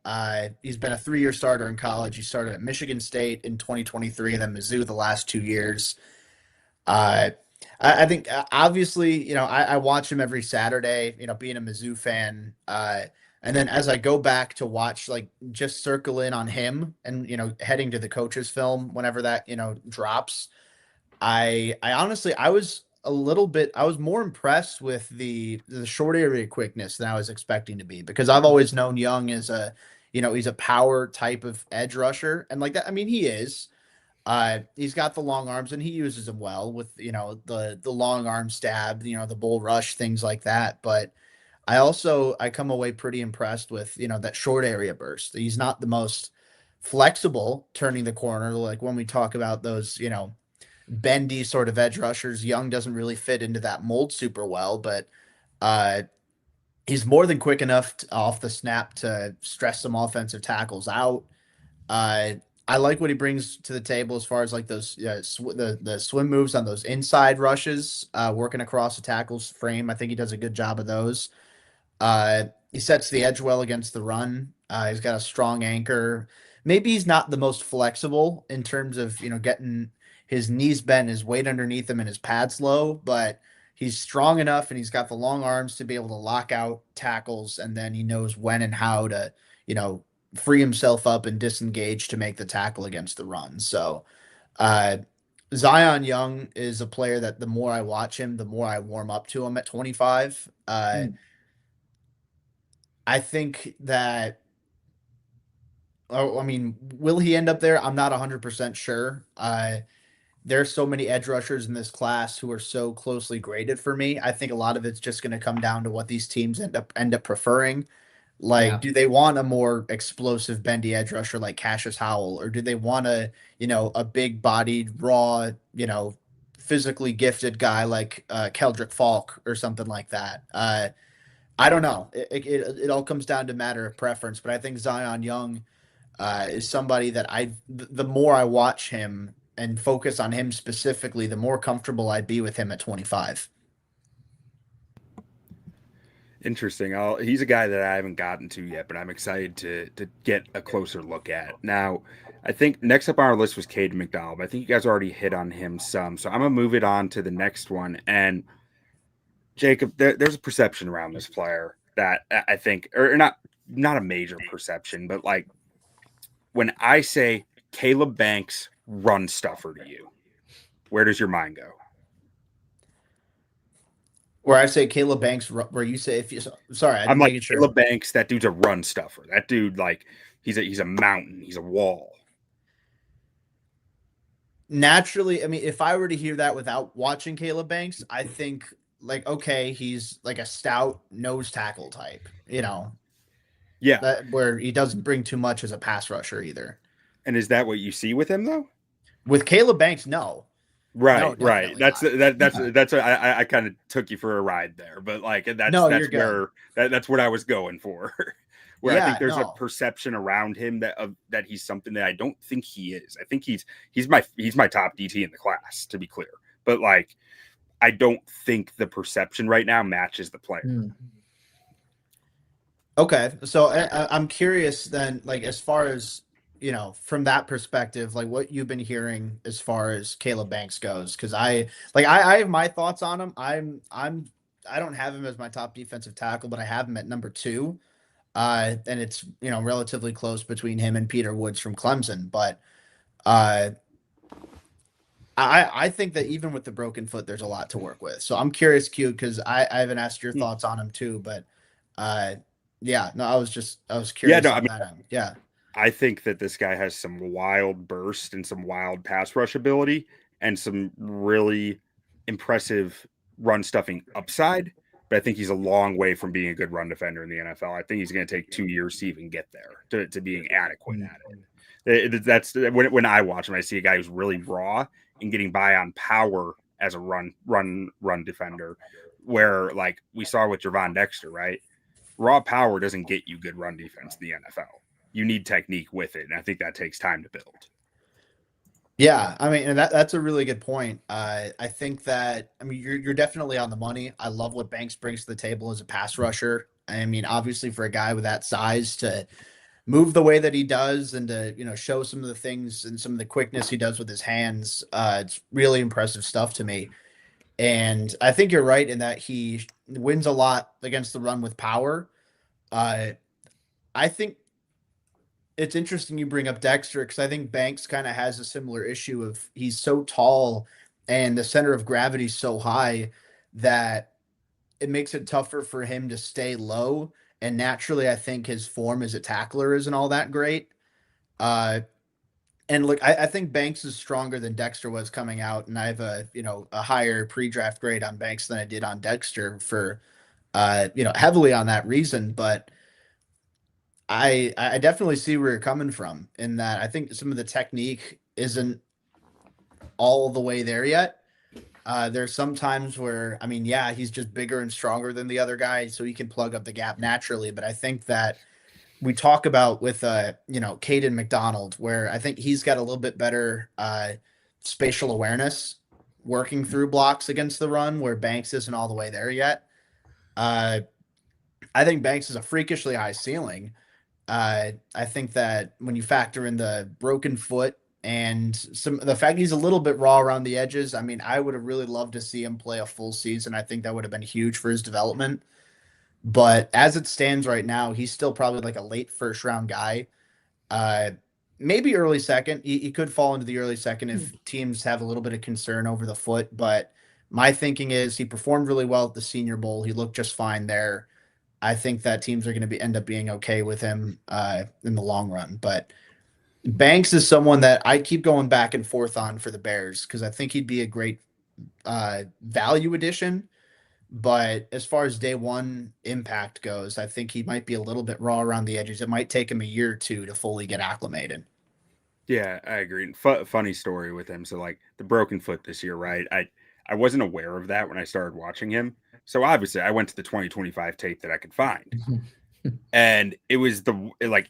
He's been a 3-year starter in college. He started at Michigan State in 2023 and then Mizzou the last 2 years. I think obviously, I watch him every Saturday, being a Mizzou fan. And then as I go back to watch, like, just circle in on him and, heading to the coach's film whenever that, drops, I honestly, I was more impressed with the short area quickness than I was expecting to be, because I've always known Young as he's a power type of edge rusher. And like that, I mean, he is. He's got the long arms and he uses them well with, the long arm stab, the bull rush, things like that. But I come away pretty impressed with, that short area burst. He's not the most flexible turning the corner. Like when we talk about those, bendy sort of edge rushers, Young doesn't really fit into that mold super well, but, he's more than quick enough off the snap to stress some offensive tackles out. I like what he brings to the table as far as like those the swim moves on those inside rushes, working across the tackle's frame. I think he does a good job of those. He sets the edge well against the run. He's got a strong anchor. Maybe he's not the most flexible in terms of getting his knees bent, his weight underneath him, and his pads low, but he's strong enough and he's got the long arms to be able to lock out tackles, and then he knows when and how to free himself up and disengage to make the tackle against the run. So Zion Young is a player that the more I watch him, the more I warm up to him at 25. I think that, will he end up there? I'm not 100% sure. There's so many edge rushers in this class who are so closely graded for me. I think a lot of it's just going to come down to what these teams end up preferring. Like, do they want a more explosive bendy edge rusher like Cassius Howell, or do they want a big bodied, raw, physically gifted guy like Keldrick Falk or something like that? I don't know. It all comes down to matter of preference, but I think Zion Young is somebody that the more I watch him and focus on him specifically, the more comfortable I'd be with him at 25. Interesting. He's a guy that I haven't gotten to yet, but I'm excited to get a closer look at. Now, I think next up on our list was Kaden McDonald. I think you guys already hit on him some, so I'm going to move it on to the next one. And Jacob, there's a perception around this player that I think, or not a major perception, but like when I say Caleb Banks run stuffer to you, where does your mind go? Where I say Caleb Banks, where you say I'm like Caleb Banks. That dude's a run stuffer. That dude, like, he's a mountain. He's a wall. Naturally, I mean, if I were to hear that without watching Caleb Banks, I think like, okay, he's like a stout nose tackle type, Yeah, where he doesn't bring too much as a pass rusher either. And is that what you see with him though? With Caleb Banks, no. Right, No, right. That's what I kind of took you for a ride there, but like that's what I was going for. I think there's a perception around him that he's something that I don't think he is. I think he's my top DT in the class, to be clear. But like, I don't think the perception right now matches the player. Okay, so I'm curious then, like, as far as from that perspective, like what you've been hearing as far as Caleb Banks goes, because I have my thoughts on him. I don't have him as my top defensive tackle, but I have him at number 2, and it's relatively close between him and Peter Woods from Clemson. But I think that even with the broken foot, there's a lot to work with. So I'm curious, Q, because I haven't asked your thoughts on him too, but I was curious on that end. Yeah. I think that this guy has some wild burst and some wild pass rush ability and some really impressive run stuffing upside. But I think he's a long way from being a good run defender in the NFL. I think he's going to take 2 years to even get there to being adequate at it. That's when I watch him, I see a guy who's really raw and getting by on power as a run defender, where like we saw with Javon Dexter, right? Raw power doesn't get you good run defense in the NFL. You need technique with it, and I think that takes time to build. Yeah, I mean, and that's a really good point. I think that you're definitely on the money. I love what Banks brings to the table as a pass rusher. I mean, obviously for a guy with that size to move the way that he does and to show some of the things and some of the quickness he does with his hands, it's really impressive stuff to me. And I think you're right in that he wins a lot against the run with power. Uh, I think it's interesting you bring up Dexter because I think Banks kind of has a similar issue of he's so tall and the center of gravity is so high that it makes it tougher for him to stay low. And naturally, I think his form as a tackler isn't all that great. Uh, and look, I think Banks is stronger than Dexter was coming out, and I have a higher pre-draft grade on Banks than I did on Dexter for heavily on that reason. But I definitely see where you're coming from in that I think some of the technique isn't all the way there yet. There's some times where, I mean, yeah, he's just bigger and stronger than the other guy, so he can plug up the gap naturally. But I think that we talk about with, Kaden McDonald, where I think he's got a little bit better spatial awareness working through blocks against the run, where Banks isn't all the way there yet. I think Banks is a freakishly high ceiling. I think that when you factor in the broken foot and the fact he's a little bit raw around the edges, I mean, I would have really loved to see him play a full season. I think that would have been huge for his development. But as it stands right now, he's still probably like a late first round guy. Maybe early second. He could fall into the early second if teams have a little bit of concern over the foot. But my thinking is he performed really well at the Senior Bowl. He looked just fine there. I think that teams are going to end up being okay with him in the long run. But Banks is someone that I keep going back and forth on for the Bears because I think he'd be a great value addition. But as far as day one impact goes, I think he might be a little bit raw around the edges. It might take him a year or two to fully get acclimated. Yeah, I agree. Funny story with him. So like the broken foot this year, right? I wasn't aware of that when I started watching him. So obviously I went to the 2025 tape that I could find. And it was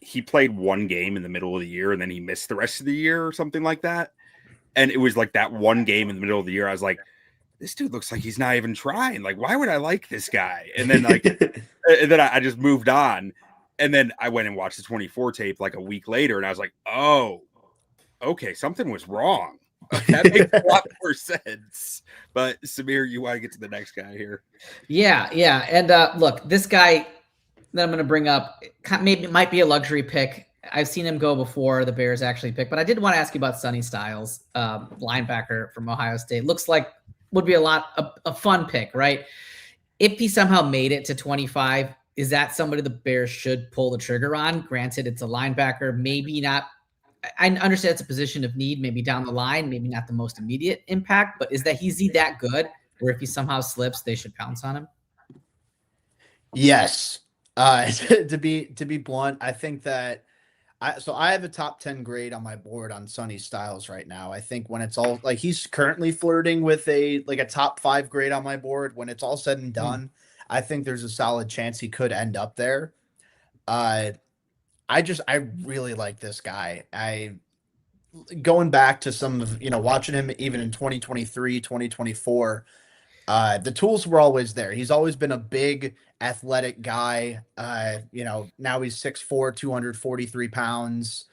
he played one game in the middle of the year and then he missed the rest of the year or something like that. And it was like that one game in the middle of the year. I was like, this dude looks like he's not even trying. Like, why would I like this guy? And then and then I just moved on. And then I went and watched the 24 tape like a week later. And I was like, oh, okay, something was wrong. That makes a lot more sense. But Samir, you want to get to the next guy here? Yeah. And look, this guy that I'm going to bring up maybe might be a luxury pick. I've seen him go before the Bears actually pick, but I did want to ask you about Sonny Styles, linebacker from Ohio State. Looks like would be a fun pick, right? If he somehow made it to 25, is that somebody the Bears should pull the trigger on? Granted, it's a linebacker, maybe not. I understand it's a position of need, maybe down the line, maybe not the most immediate impact, but is he that good? Or if he somehow slips, they should pounce on him? Yes. To be blunt, I think that I have a top 10 grade on my board on Sonny Styles right now. I think when it's all like he's currently flirting with a top 5 grade on my board. When it's all said and done, I think there's a solid chance he could end up there. I really like this guy. Going back to some of, watching him even in 2023, 2024, the tools were always there. He's always been a big athletic guy. Now he's 6'4", 243 pounds,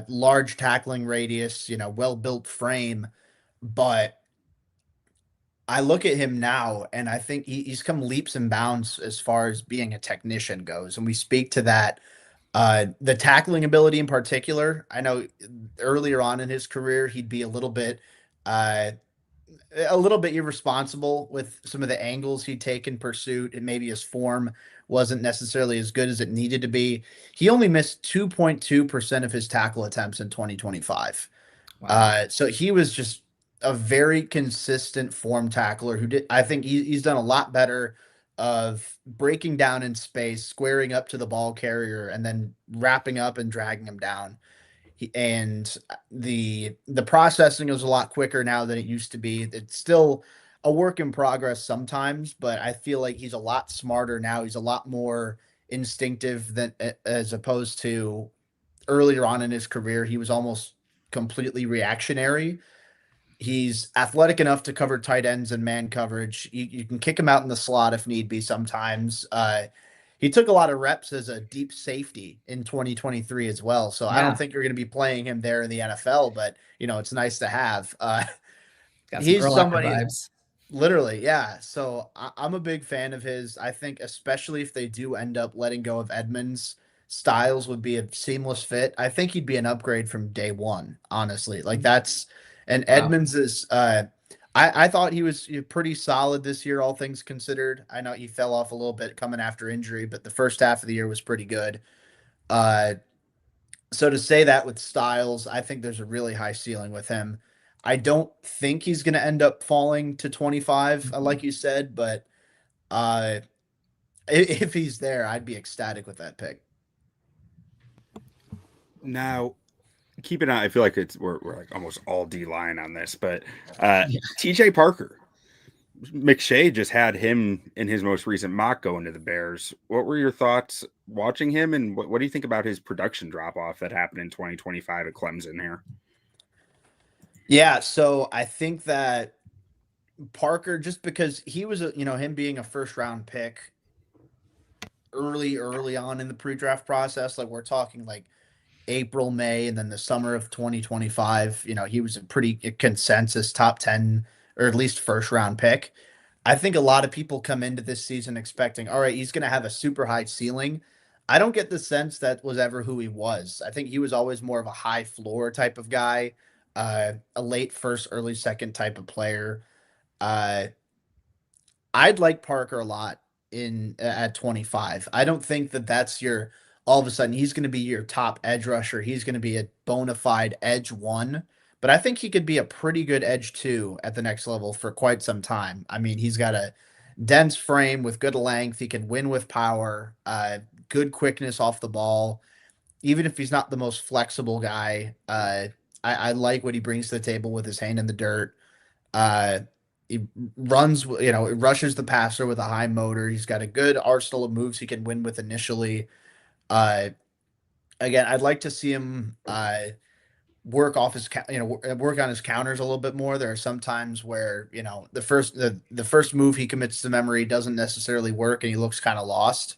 large tackling radius, well-built frame. But I look at him now and I think he's come leaps and bounds as far as being a technician goes. And we speak to that. The tackling ability in particular, I know earlier on in his career, he'd be a little bit irresponsible with some of the angles he'd take in pursuit, and maybe his form wasn't necessarily as good as it needed to be. He only missed 2.2% of his tackle attempts in 2025. Wow. So he was just a very consistent form tackler I think he's done a lot better of breaking down in space, squaring up to the ball carrier, and then wrapping up and dragging him down. And the processing is a lot quicker now than it used to be. It's still a work in progress sometimes, but I feel like he's a lot smarter now. He's a lot more instinctive than as opposed to earlier on in his career. He was almost completely reactionary. He's athletic enough to cover tight ends and man coverage. You can kick him out in the slot if need be sometimes. He took a lot of reps as a deep safety in 2023 as well. So I don't Yeah, think you're going to be playing him there in the NFL, but it's nice to have. got some He's Urlacher somebody vibes. literally, yeah. So I'm a big fan of his. I think especially if they do end up letting go of Edmonds, Styles would be a seamless fit. I think he'd be an upgrade from day one, honestly. Like that's and Wow. Edmonds is I thought he was pretty solid this year, all things considered. I know he fell off a little bit coming after injury, but the first half of the year was pretty good. Uh so to say that with Styles, I think there's a really high ceiling with him. I don't think he's going to end up falling to 25, like you said, but uh, if he's there, I'd be ecstatic with that pick. Now, keep an eye. I feel like we're like almost all D line on this, but Yeah. TJ Parker, McShay just had him in his most recent mock going to the Bears. What were your thoughts watching him, and what do you think about his production drop off that happened in 2025 at Clemson here? Yeah, so I think that Parker, just because he was him being a first round pick early on in the pre-draft process, like we're talking like April, May, and then the summer of 2025, he was a pretty consensus top 10 or at least first round pick. I think a lot of people come into this season expecting, all right, he's going to have a super high ceiling. I don't get the sense that was ever who he was. I think he was always more of a high floor type of guy, a late first, early second type of player. Uh, I'd like Parker a lot in at 25. I don't think that that's your all of a sudden he's going to be your top edge rusher. He's going to be a bona fide edge one, but I think he could be a pretty good edge two at the next level for quite some time. I mean, he's got a dense frame with good length. He can win with power, good quickness off the ball. Even if he's not the most flexible guy, I like what he brings to the table with his hand in the dirt. Uh, he runs, rushes the passer with a high motor. He's got a good arsenal of moves he can win with initially. Uh, Again, I'd like to see him work off his, work on his counters a little bit more. There are some times where the first move he commits to memory doesn't necessarily work, and he looks kind of lost.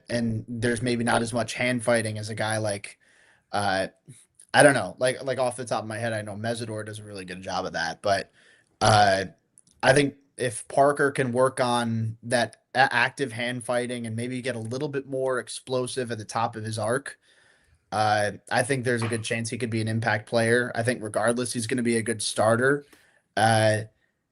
And there's maybe not as much hand fighting as a guy like uh, I don't know, like off the top of my head, I know Mesidor does a really good job of that, but uh, I think if Parker can work on that active hand fighting and maybe get a little bit more explosive at the top of his arc, I think there's a good chance he could be an impact player. I think regardless, he's going to be a good starter. Uh,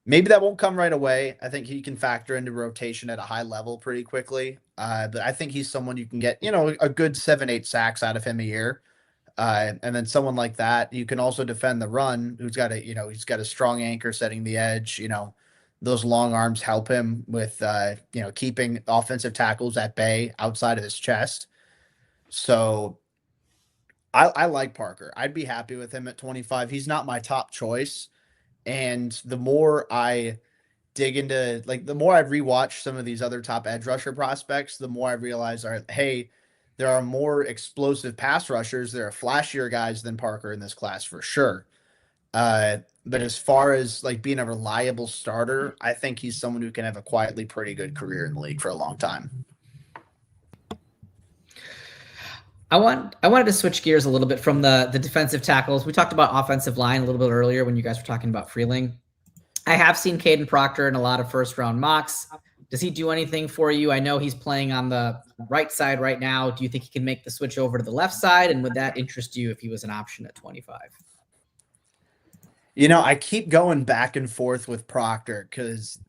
Maybe that won't come right away. I think he can factor into rotation at a high level pretty quickly. But I think he's someone you can get, a good 7, 8 sacks out of him a year. And then someone like that, you can also defend the run, who's got he's got a strong anchor setting the edge. Those long arms help him with, keeping offensive tackles at bay outside of his chest. So I like Parker. I'd be happy with him at 25. He's not my top choice. And the more I dig into, like, the more I've rewatched some of these other top edge rusher prospects, the more I realize, all right, hey, there are more explosive pass rushers. There are flashier guys than Parker in this class for sure. But as far as like being a reliable starter, I think he's someone who can have a quietly pretty good career in the league for a long time. I wanted to switch gears a little bit from the defensive tackles. We talked about offensive line a little bit earlier when you guys were talking about Freeling. I have seen Kaden Proctor in a lot of first round mocks. Does he do anything for you? I know he's playing on the right side right now. Do you think he can make the switch over to the left side? And would that interest you if he was an option at 25? I keep going back and forth with Proctor because,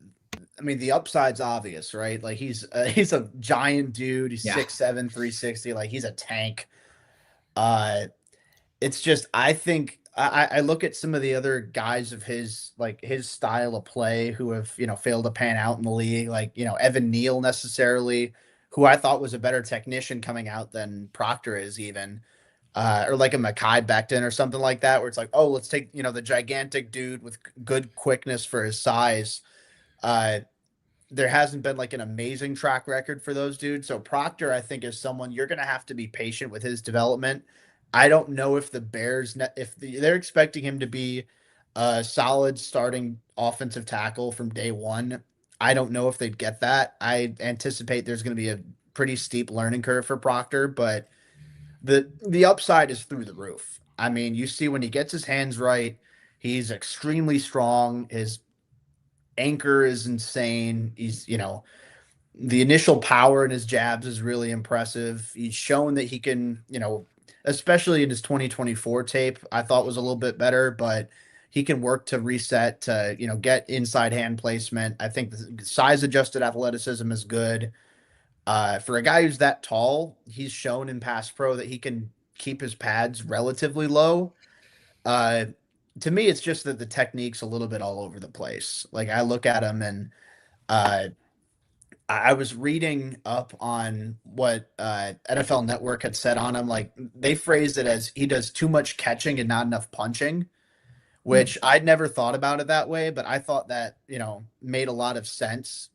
I mean, the upside's obvious, right? Like he's a giant dude. He's 6'7", 360. Like he's a tank. It's just, I think I look at some of the other guys of his style of play who have, failed to pan out in the league, like, Evan Neal necessarily, who I thought was a better technician coming out than Proctor is even. or like a Mekhi Becton or something like that, where it's like, oh, let's take, the gigantic dude with good quickness for his size. Uh, there hasn't been like an amazing track record for those dudes. So Proctor, I think, is someone you're going to have to be patient with his development. I don't know if the Bears, they're expecting him to be a solid starting offensive tackle from day one. I don't know if they'd get that. I anticipate there's going to be a pretty steep learning curve for Proctor, but the upside is through the roof. I mean, you see when he gets his hands right, he's extremely strong. His anchor is insane. He's, the initial power in his jabs is really impressive. He's shown that he can, especially in his 2024 tape, I thought was a little bit better, but he can work to reset to, get inside hand placement. I think the size adjusted athleticism is good. For a guy who's that tall, he's shown in pass pro that he can keep his pads relatively low. Uh, to me, it's just that the technique's a little bit all over the place. Like I look at him and uh, I was reading up on what NFL Network had said on him. Like they phrased it as he does too much catching and not enough punching, which I'd never thought about it that way, but I thought that, made a lot of sense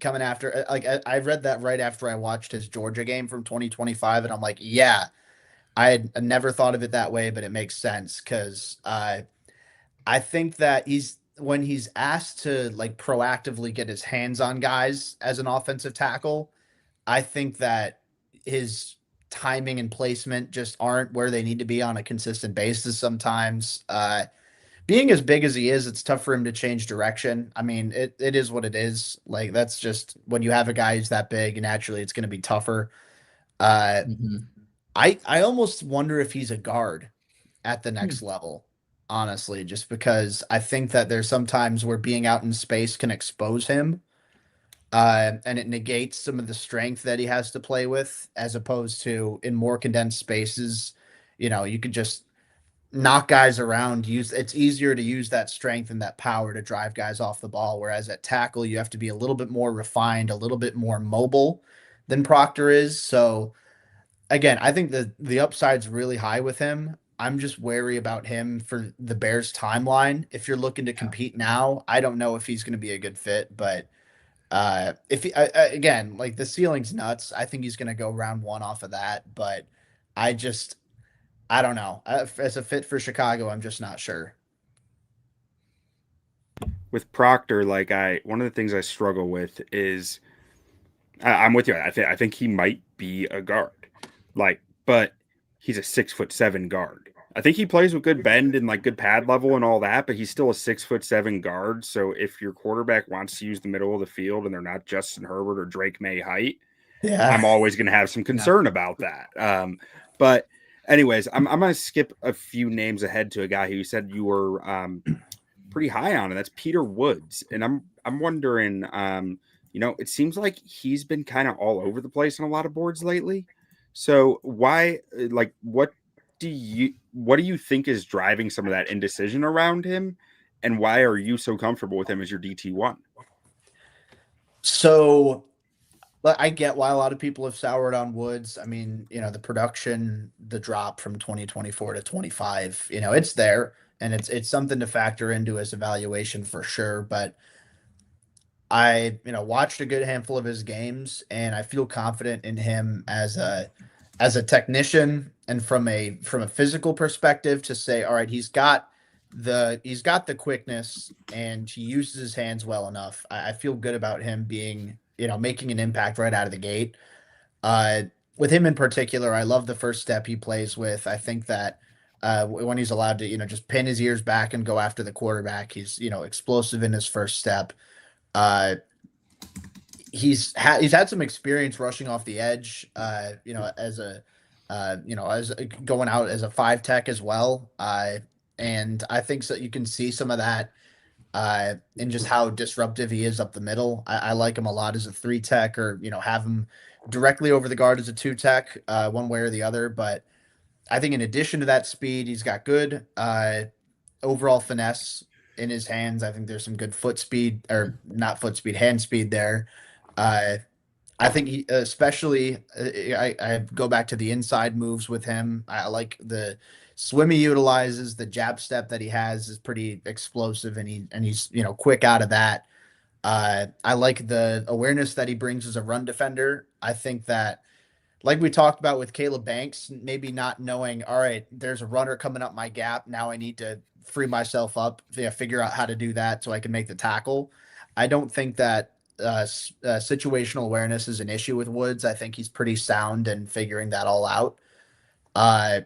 coming after. Like I read that right after I watched his Georgia game from 2025, and I'm like, yeah, I had never thought of it that way, but it makes sense because I think that when he's asked to like proactively get his hands on guys as an offensive tackle, I think that his timing and placement just aren't where they need to be on a consistent basis sometimes. Being as big as he is, it's tough for him to change direction. I mean, it is what it is. Like that's just when you have a guy who's that big, naturally it's going to be tougher. Uh, Mhm. I almost wonder if he's a guard at the next level, honestly, just because I think that there's some times where being out in space can expose him, and it negates some of the strength that he has to play with, as opposed to in more condensed spaces, you could just knock guys around. It's easier to use that strength and that power to drive guys off the ball. Whereas at tackle, you have to be a little bit more refined, a little bit more mobile than Proctor is. So again, I think the upside's really high with him. I'm just wary about him for the Bears timeline. If you're looking to compete now, I don't know if he's going to be a good fit, but if he, again, like the ceiling's nuts. I think he's going to go round one off of that, but I just I don't know. As a fit for Chicago, I'm just not sure. With Proctor, like one of the things I struggle with is I'm with you. I think he might be a guard, like, but he's a 6'7" guard. I think he plays with good bend and like good pad level and all that, but he's still a 6'7" guard. So if your quarterback wants to use the middle of the field and they're not Justin Herbert or Drake May height, Yeah. I'm always going to have some concern about that. But anyways, I'm going to skip a few names ahead to a guy who said you were pretty high on, and that's Peter Woods. And I'm wondering, it seems like he's been kind of all over the place on a lot of boards lately. So why, like, what do you think is driving some of that indecision around him, and why are you so comfortable with him as your DT1? So I get why a lot of people have soured on Woods. I mean, the production, the drop from 2024 to 25, it's there and it's something to factor into his evaluation for sure. But I, watched a good handful of his games and I feel confident in him as a technician and from a physical perspective to say, all right, he's got the quickness and he uses his hands well enough. I feel good about him being, making an impact right out of the gate. Uh, with him in particular, I love the first step he plays with. I think that when he's allowed to, just pin his ears back and go after the quarterback, he's, explosive in his first step. Uh, he's had some experience rushing off the edge, as going out as a five tech as well. And I think so you can see some of that and just how disruptive he is up the middle. I like him a lot as a three tech, or have him directly over the guard as a two tech, one way or the other. But I think in addition to that speed, he's got good overall finesse in his hands. I think there's some good foot speed, or not foot speed, hand speed there. Uh, I think he, especially, I go back to the inside moves with him. I like the swim he utilizes, the jab step that he has is pretty explosive, and he's quick out of that. I like the awareness that he brings as a run defender. I think that, like we talked about with Caleb Banks, maybe not knowing, all right, there's a runner coming up my gap. Now I need to free myself up, figure out how to do that so I can make the tackle. I don't think that situational awareness is an issue with Woods. I think he's pretty sound in figuring that all out. Uh,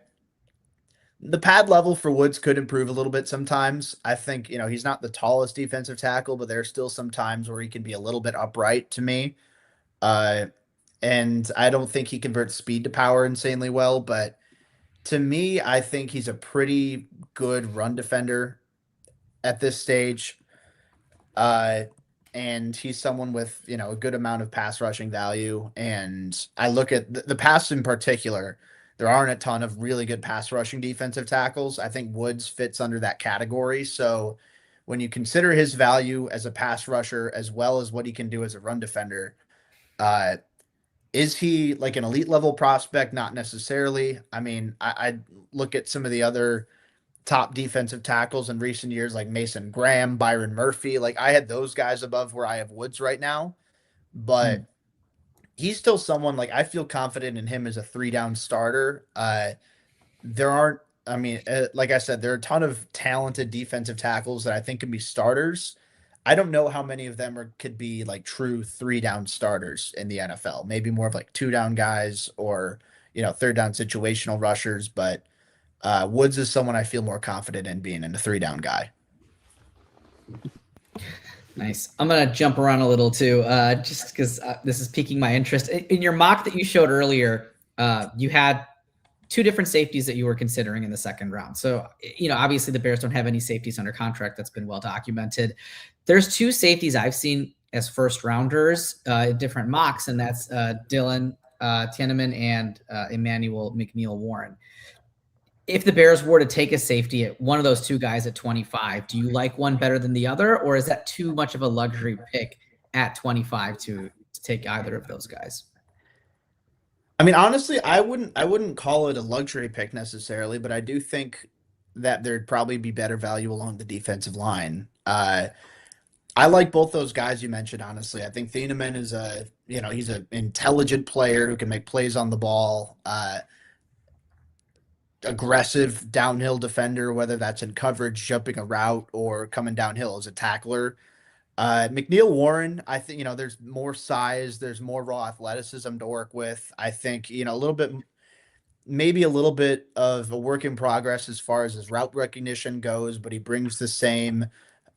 the pad level for Woods could improve a little bit sometimes. I think, he's not the tallest defensive tackle, but there's still some times where he can be a little bit upright to me. Uh, and I don't think he converts speed to power insanely well, but to me, I think he's a pretty good run defender at this stage. Uh, and he's someone with, a good amount of pass rushing value. And I look at the pass in particular, there aren't a ton of really good pass rushing defensive tackles. I think Woods fits under that category. So when you consider his value as a pass rusher, as well as what he can do as a run defender, uh, is he like an elite level prospect? Not necessarily. I mean, I look at some of the other top defensive tackles in recent years, like Mason Graham, Byron Murphy. Like I had those guys above where I have Woods right now, but he's still someone like I feel confident in him as a 3-down starter. There aren't, I mean, like I said, there are a ton of talented defensive tackles that I think can be starters. I don't know how many of them could be like true 3-down starters in the NFL. Maybe more of like 2-down guys or, 3rd-down situational rushers. But Woods is someone I feel more confident in being in a 3-down guy. Nice. I'm going to jump around a little too, just because this is piquing my interest. In your mock that you showed earlier, you had 2 different safeties that you were considering in the second round. So, obviously the Bears don't have any safeties under contract. That's been well documented. There's 2 safeties I've seen as first rounders in different mocks, and that's Dylan Tieneman and Emmanuel McNeil-Warren. If the Bears were to take a safety at one of those 2 guys at 25, do you like one better than the other, or is that too much of a luxury pick at 25 to take either of those guys? I mean, honestly, I wouldn't call it a luxury pick necessarily, but I do think that there'd probably be better value along the defensive line. I like both those guys you mentioned, honestly. I think Thieneman is he's an intelligent player who can make plays on the ball, aggressive downhill defender, whether that's in coverage, jumping a route, or coming downhill as a tackler. McNeil-Warren, I think, there's more size, there's more raw athleticism to work with. I think, maybe a little bit of a work in progress as far as his route recognition goes, but he brings the same,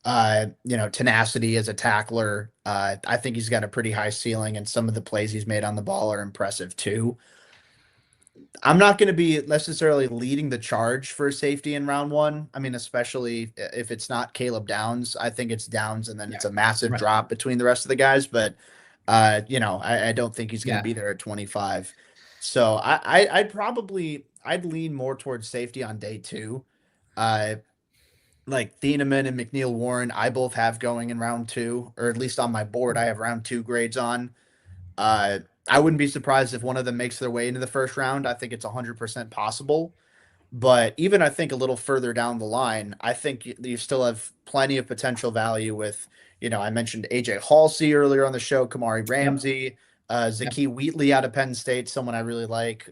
tenacity as a tackler. I think he's got a pretty high ceiling, and some of the plays he's made on the ball are impressive too. I'm not going to be necessarily leading the charge for safety in round 1. I mean, especially if it's not Caleb Downs. I think it's Downs, and then it's a massive drop between the rest of the guys. But, I don't think he's going to be there at 25. So I'd lean more towards safety on day 2. Like Thieneman and McNeil-Warren, I both have going in round 2, or at least on my board, I have round 2 grades on. I wouldn't be surprised if one of them makes their way into the first round. I think it's 100% possible. But even I think a little further down the line, I think you still have plenty of potential value with, I mentioned AJ Halsey earlier on the show, Kamari Ramsey, Zakee Wheatley out of Penn State, someone I really like.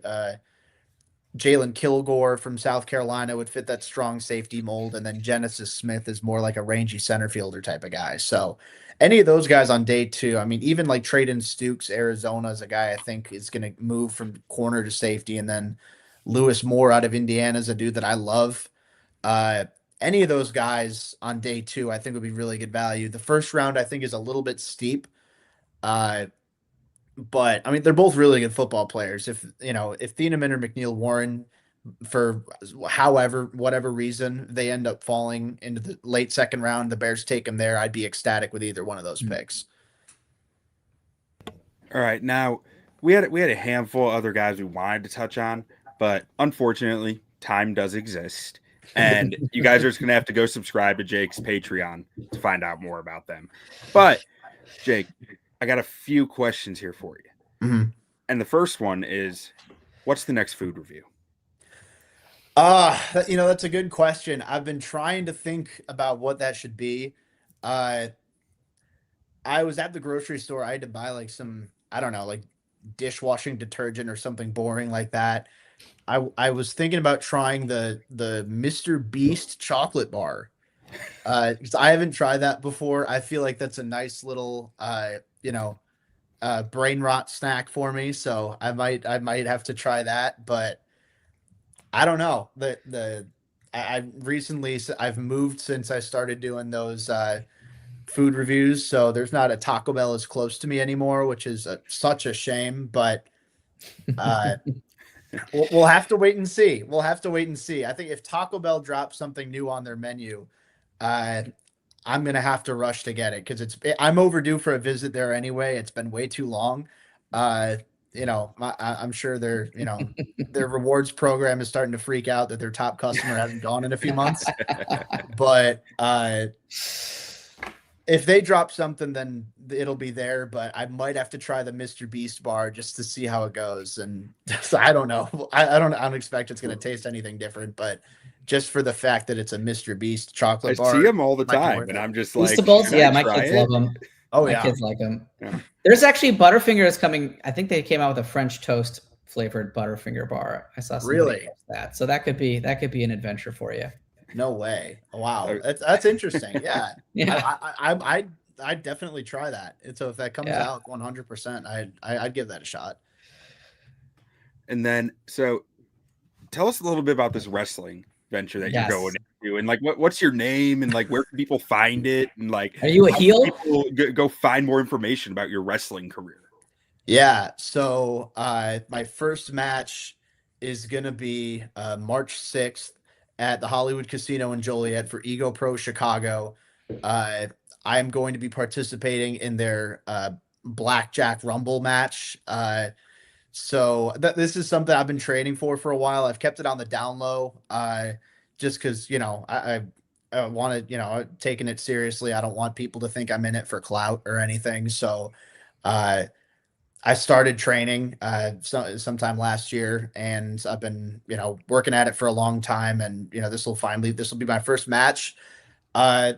Jalen Kilgore from South Carolina would fit that strong safety mold. And then Genesis Smith is more like a rangy center fielder type of guy. So any of those guys on day 2, I mean, even like Traden Stukes, Arizona is a guy I think is going to move from corner to safety. And then Lewis Moore out of Indiana is a dude that I love. Any of those guys on day 2, I think would be really good value. The first round, I think, is a little bit steep. But I mean, they're both really good football players. If Thieneman or McNeil-Warren, for whatever reason, they end up falling into the late second round, the Bears take them there, I'd be ecstatic with either one of those picks. All right, now we had a handful of other guys we wanted to touch on, but unfortunately, time does exist, and you guys are just gonna have to go subscribe to Jake's Patreon to find out more about them. But Jake, I got a few questions here for you. Mhm. And the first one is, what's the next food review? That's a good question. I've been trying to think about what that should be. Uh, I was at the grocery store. I had to buy like some, I don't know, like dishwashing detergent or something boring like that. I was thinking about trying the Mr. Beast chocolate bar. 'Cause I haven't tried that before. I feel like that's a nice little brain rot snack for me. So I might have to try that, but I don't know. I recently I've moved since I started doing those food reviews, so there's not a Taco Bell as close to me anymore, which is such a shame. But uh, we'll have to wait and see. We'll have to wait and see. I think if Taco Bell drops something new on their menu, uh, I'm gonna have to rush to get it because I'm overdue for a visit there anyway. It's been way too long. Uh, I'm sure their rewards program is starting to freak out that their top customer hasn't gone in a few months. But if they drop something, then it'll be there. But I might have to try the Mr. Beast bar just to see how it goes. And I don't know. I don't expect it's going to taste anything different, but just for the fact that it's a Mr. Beast chocolate bar, I see them all the might be time, worth and it. I'm just like, Feastables, "Can I yeah, my try kids it?" love them. Oh My yeah. kids like them. Yeah. There's actually Butterfingers coming. I think they came out with a French toast flavored Butterfinger bar. I saw somebody Really? post that, so that could be an adventure for you. No way. Wow. So- That's interesting. Yeah. Yeah, I'd definitely try that. And so if that comes Yeah. out 100%, I'd give that a shot. And then, so tell us a little bit about this wrestling venture that Yes. you're going into, and like, what's your name, and like, where can people find it, and like, Are you a how can heel? people go find more information about your wrestling career? Yeah. So my first match is gonna be March 6th at the Hollywood Casino in Joliet for Ego Pro Chicago. I'm going to be participating in their Blackjack Rumble match. So this is something I've been training for a while. I've kept it on the down low, just because I want to taking it seriously. I don't want people to think I'm in it for clout or anything. So uh, I started training sometime last year, and I've been working at it for a long time. And this will be my first match. Uh,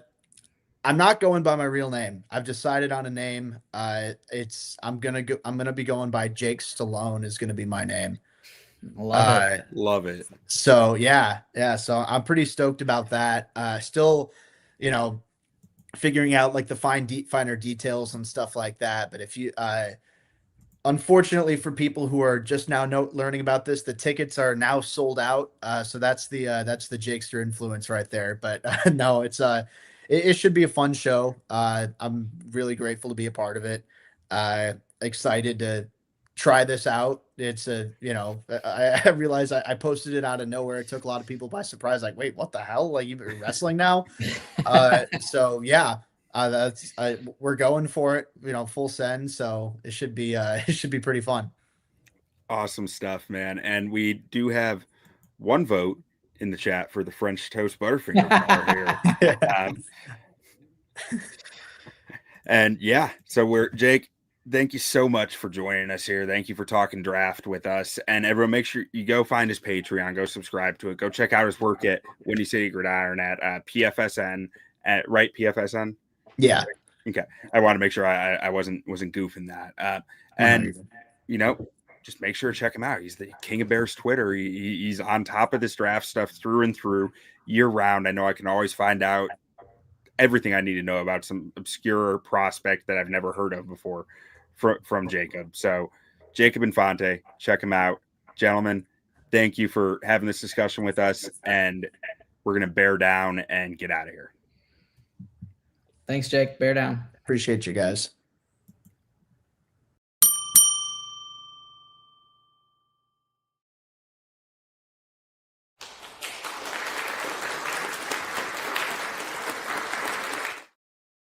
I'm not going by my real name. I've decided on a name. I'm gonna be going by Jake Stallone is gonna be my name. Love it. Love it. So yeah. So I'm pretty stoked about that. Still, figuring out like the finer details and stuff like that. But if you, unfortunately for people who are just now learning about this, the tickets are now sold out. So that's the Jakester influence right there. But no, it should be a fun show. I'm really grateful to be a part of it. Excited to try this out. It's I realized I posted it out of nowhere. It took a lot of people by surprise. Like, wait, what the hell? Like, you're wrestling now? So yeah, we're going for it. Full send. So it should be pretty fun. Awesome stuff, man. And we do have one vote in the chat for the French toast Butterfinger bar here. And yeah, so Jake, thank you so much for joining us here. Thank you for talking draft with us. And everyone, make sure you go find his Patreon, go subscribe to it, go check out his work at Windy City Gridiron at PFSN at PFSN. Yeah. Okay. I want to make sure I wasn't goofing that. And just make sure to check him out. He's the king of Bears Twitter. He's on top of this draft stuff through and through year round. I know I can always find out everything I need to know about some obscure prospect that I've never heard of before from Jacob. So Jacob Infante, check him out. Gentlemen, thank you for having this discussion with us, and we're going to bear down and get out of here. Thanks, Jake. Bear down. Appreciate you guys.